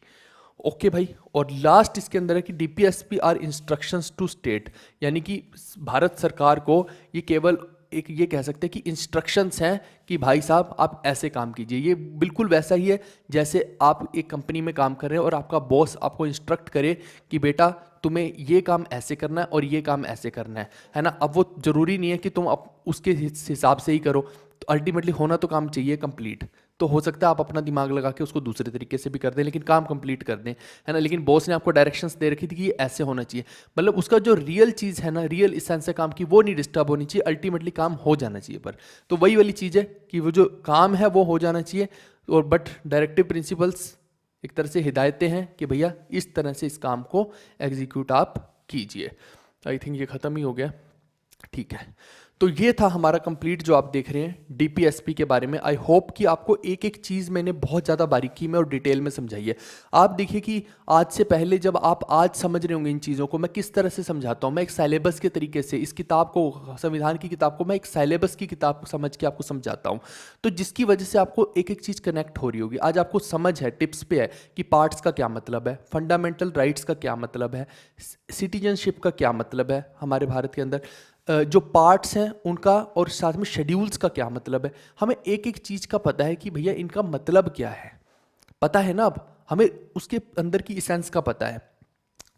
ओके भाई। और लास्ट इसके अंदर है कि DPSP are instructions to state, यानी कि भारत सरकार को ये केवल एक ये कह सकते हैं कि इंस्ट्रक्शंस हैं कि भाई साहब आप ऐसे काम कीजिए। ये बिल्कुल वैसा ही है जैसे आप एक कंपनी में काम कर रहे हैं और आपका बॉस आपको इंस्ट्रक्ट करे कि बेटा तुम्हें ये काम ऐसे करना है और ये काम ऐसे करना है ना। अब वो ज़रूरी नहीं है कि तुम अब उसके हिसाब से ही करो, तो अल्टीमेटली होना तो काम चाहिए कंप्लीट। तो हो सकता है आप अपना दिमाग लगा के उसको दूसरे तरीके से भी कर दें, लेकिन काम कंप्लीट कर दें, है ना। लेकिन बॉस ने आपको डायरेक्शंस दे रखी थी कि ये ऐसे होना चाहिए, मतलब उसका जो रियल चीज़ है ना, रियल इसेंस है काम की, वो नहीं डिस्टर्ब होनी चाहिए, अल्टीमेटली काम हो जाना चाहिए। पर तो वही वाली चीज़ है कि वो जो काम है वो हो जाना चाहिए, और बट डायरेक्टिव प्रिंसिपल्स एक तरह से हिदायतें हैं कि भैया इस तरह से इस काम को एग्जीक्यूट आप कीजिए। आई थिंक ये ख़त्म ही हो गया, ठीक है। तो ये था हमारा कंप्लीट जो आप देख रहे हैं डीपीएसपी के बारे में। आई होप कि आपको एक एक चीज़ मैंने बहुत ज़्यादा बारीकी में और डिटेल में समझाई है। आप देखिए कि आज से पहले जब आप आज समझ रहे होंगे इन चीज़ों को, मैं किस तरह से समझाता हूँ, मैं एक सिलेबस के तरीके से इस किताब को, संविधान की किताब को मैं एक सिलेबस की किताब समझ के आपको समझाता हूँ, तो जिसकी वजह से आपको एक एक चीज़ कनेक्ट हो रही होगी। आज आपको समझ है, टिप्स पे है कि पार्ट्स का क्या मतलब है, फंडामेंटल राइट्स का क्या मतलब है, सिटीजनशिप का क्या मतलब है हमारे भारत के अंदर, जो पार्ट्स हैं उनका, और साथ में शेड्यूल्स का क्या मतलब है। हमें एक एक चीज़ का पता है कि भैया इनका मतलब क्या है, पता है ना। अब हमें उसके अंदर की इसेंस का पता है।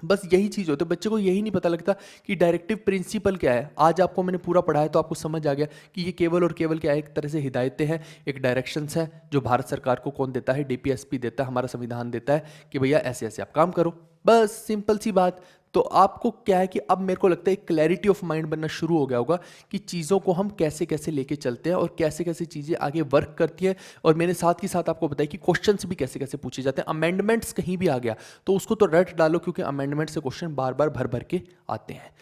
बस यही चीज़ होती है, बच्चे को यही नहीं पता लगता कि डायरेक्टिव प्रिंसिपल क्या है। आज आपको मैंने पूरा पढ़ाया तो आपको समझ आ गया कि ये केवल और केवल क्या है, एक तरह से हिदायतें हैं, एक डायरेक्शंस है जो भारत सरकार को कौन देता है, डीपीएसपी देता है, हमारा संविधान देता है कि भैया ऐसे ऐसे आप काम करो, बस सिंपल सी बात। तो आपको क्या है कि अब मेरे को लगता है एक क्लैरिटी ऑफ माइंड बनना शुरू हो गया होगा कि चीज़ों को हम कैसे कैसे लेके चलते हैं और कैसे कैसे चीज़ें आगे वर्क करती हैं। और मैंने साथ ही साथ आपको बताया कि क्वेश्चंस भी कैसे कैसे पूछे जाते हैं। अमेंडमेंट्स कहीं भी आ गया तो उसको तो रट डालो, क्योंकि अमेंडमेंट से क्वेश्चन बार बार भर भर के आते हैं,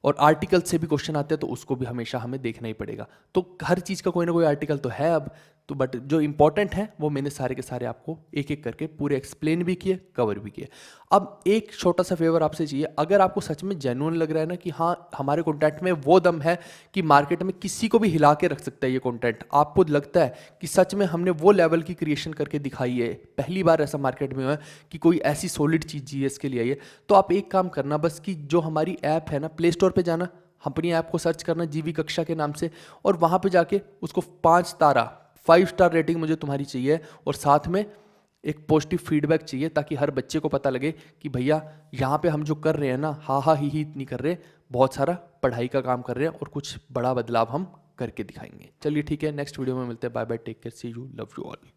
और आर्टिकल से भी क्वेश्चन आते हैं, तो उसको भी हमेशा हमें देखना ही पड़ेगा। तो हर चीज़ का कोई ना कोई आर्टिकल तो है अब तो, बट जो इंपॉर्टेंट है वो मैंने सारे के सारे आपको एक एक करके पूरे एक्सप्लेन भी किए, कवर भी किए। अब एक छोटा सा फेवर आपसे चाहिए, अगर आपको सच में जेन्युइन लग रहा है ना कि हाँ हमारे कंटेंट में वो दम है कि मार्केट में किसी को भी हिला के रख सकता है ये कंटेंट, आपको लगता है कि सच में हमने वो लेवल की क्रिएशन करके दिखाई है, पहली बार ऐसा मार्केट में हुआ है कि कोई ऐसी सॉलिड चीज़ जीएस के लिए आई है, तो आप एक काम करना बस कि जो हमारी ऐप है ना, प्ले स्टोर पर जाना, अपनी ऐप को सर्च करना जीवी कक्षा के नाम से, और वहाँ पे जाके उसको 5 तारा 5 स्टार रेटिंग मुझे तुम्हारी चाहिए, और साथ में एक पॉजिटिव फीडबैक चाहिए, ताकि हर बच्चे को पता लगे कि भैया यहाँ पे हम जो कर रहे हैं ना, हा हा ही नहीं कर रहे, बहुत सारा पढ़ाई का काम कर रहे हैं और कुछ बड़ा बदलाव हम करके दिखाएंगे। चलिए ठीक है, नेक्स्ट वीडियो में मिलते हैं। Bye bye, take care, see you, love you all.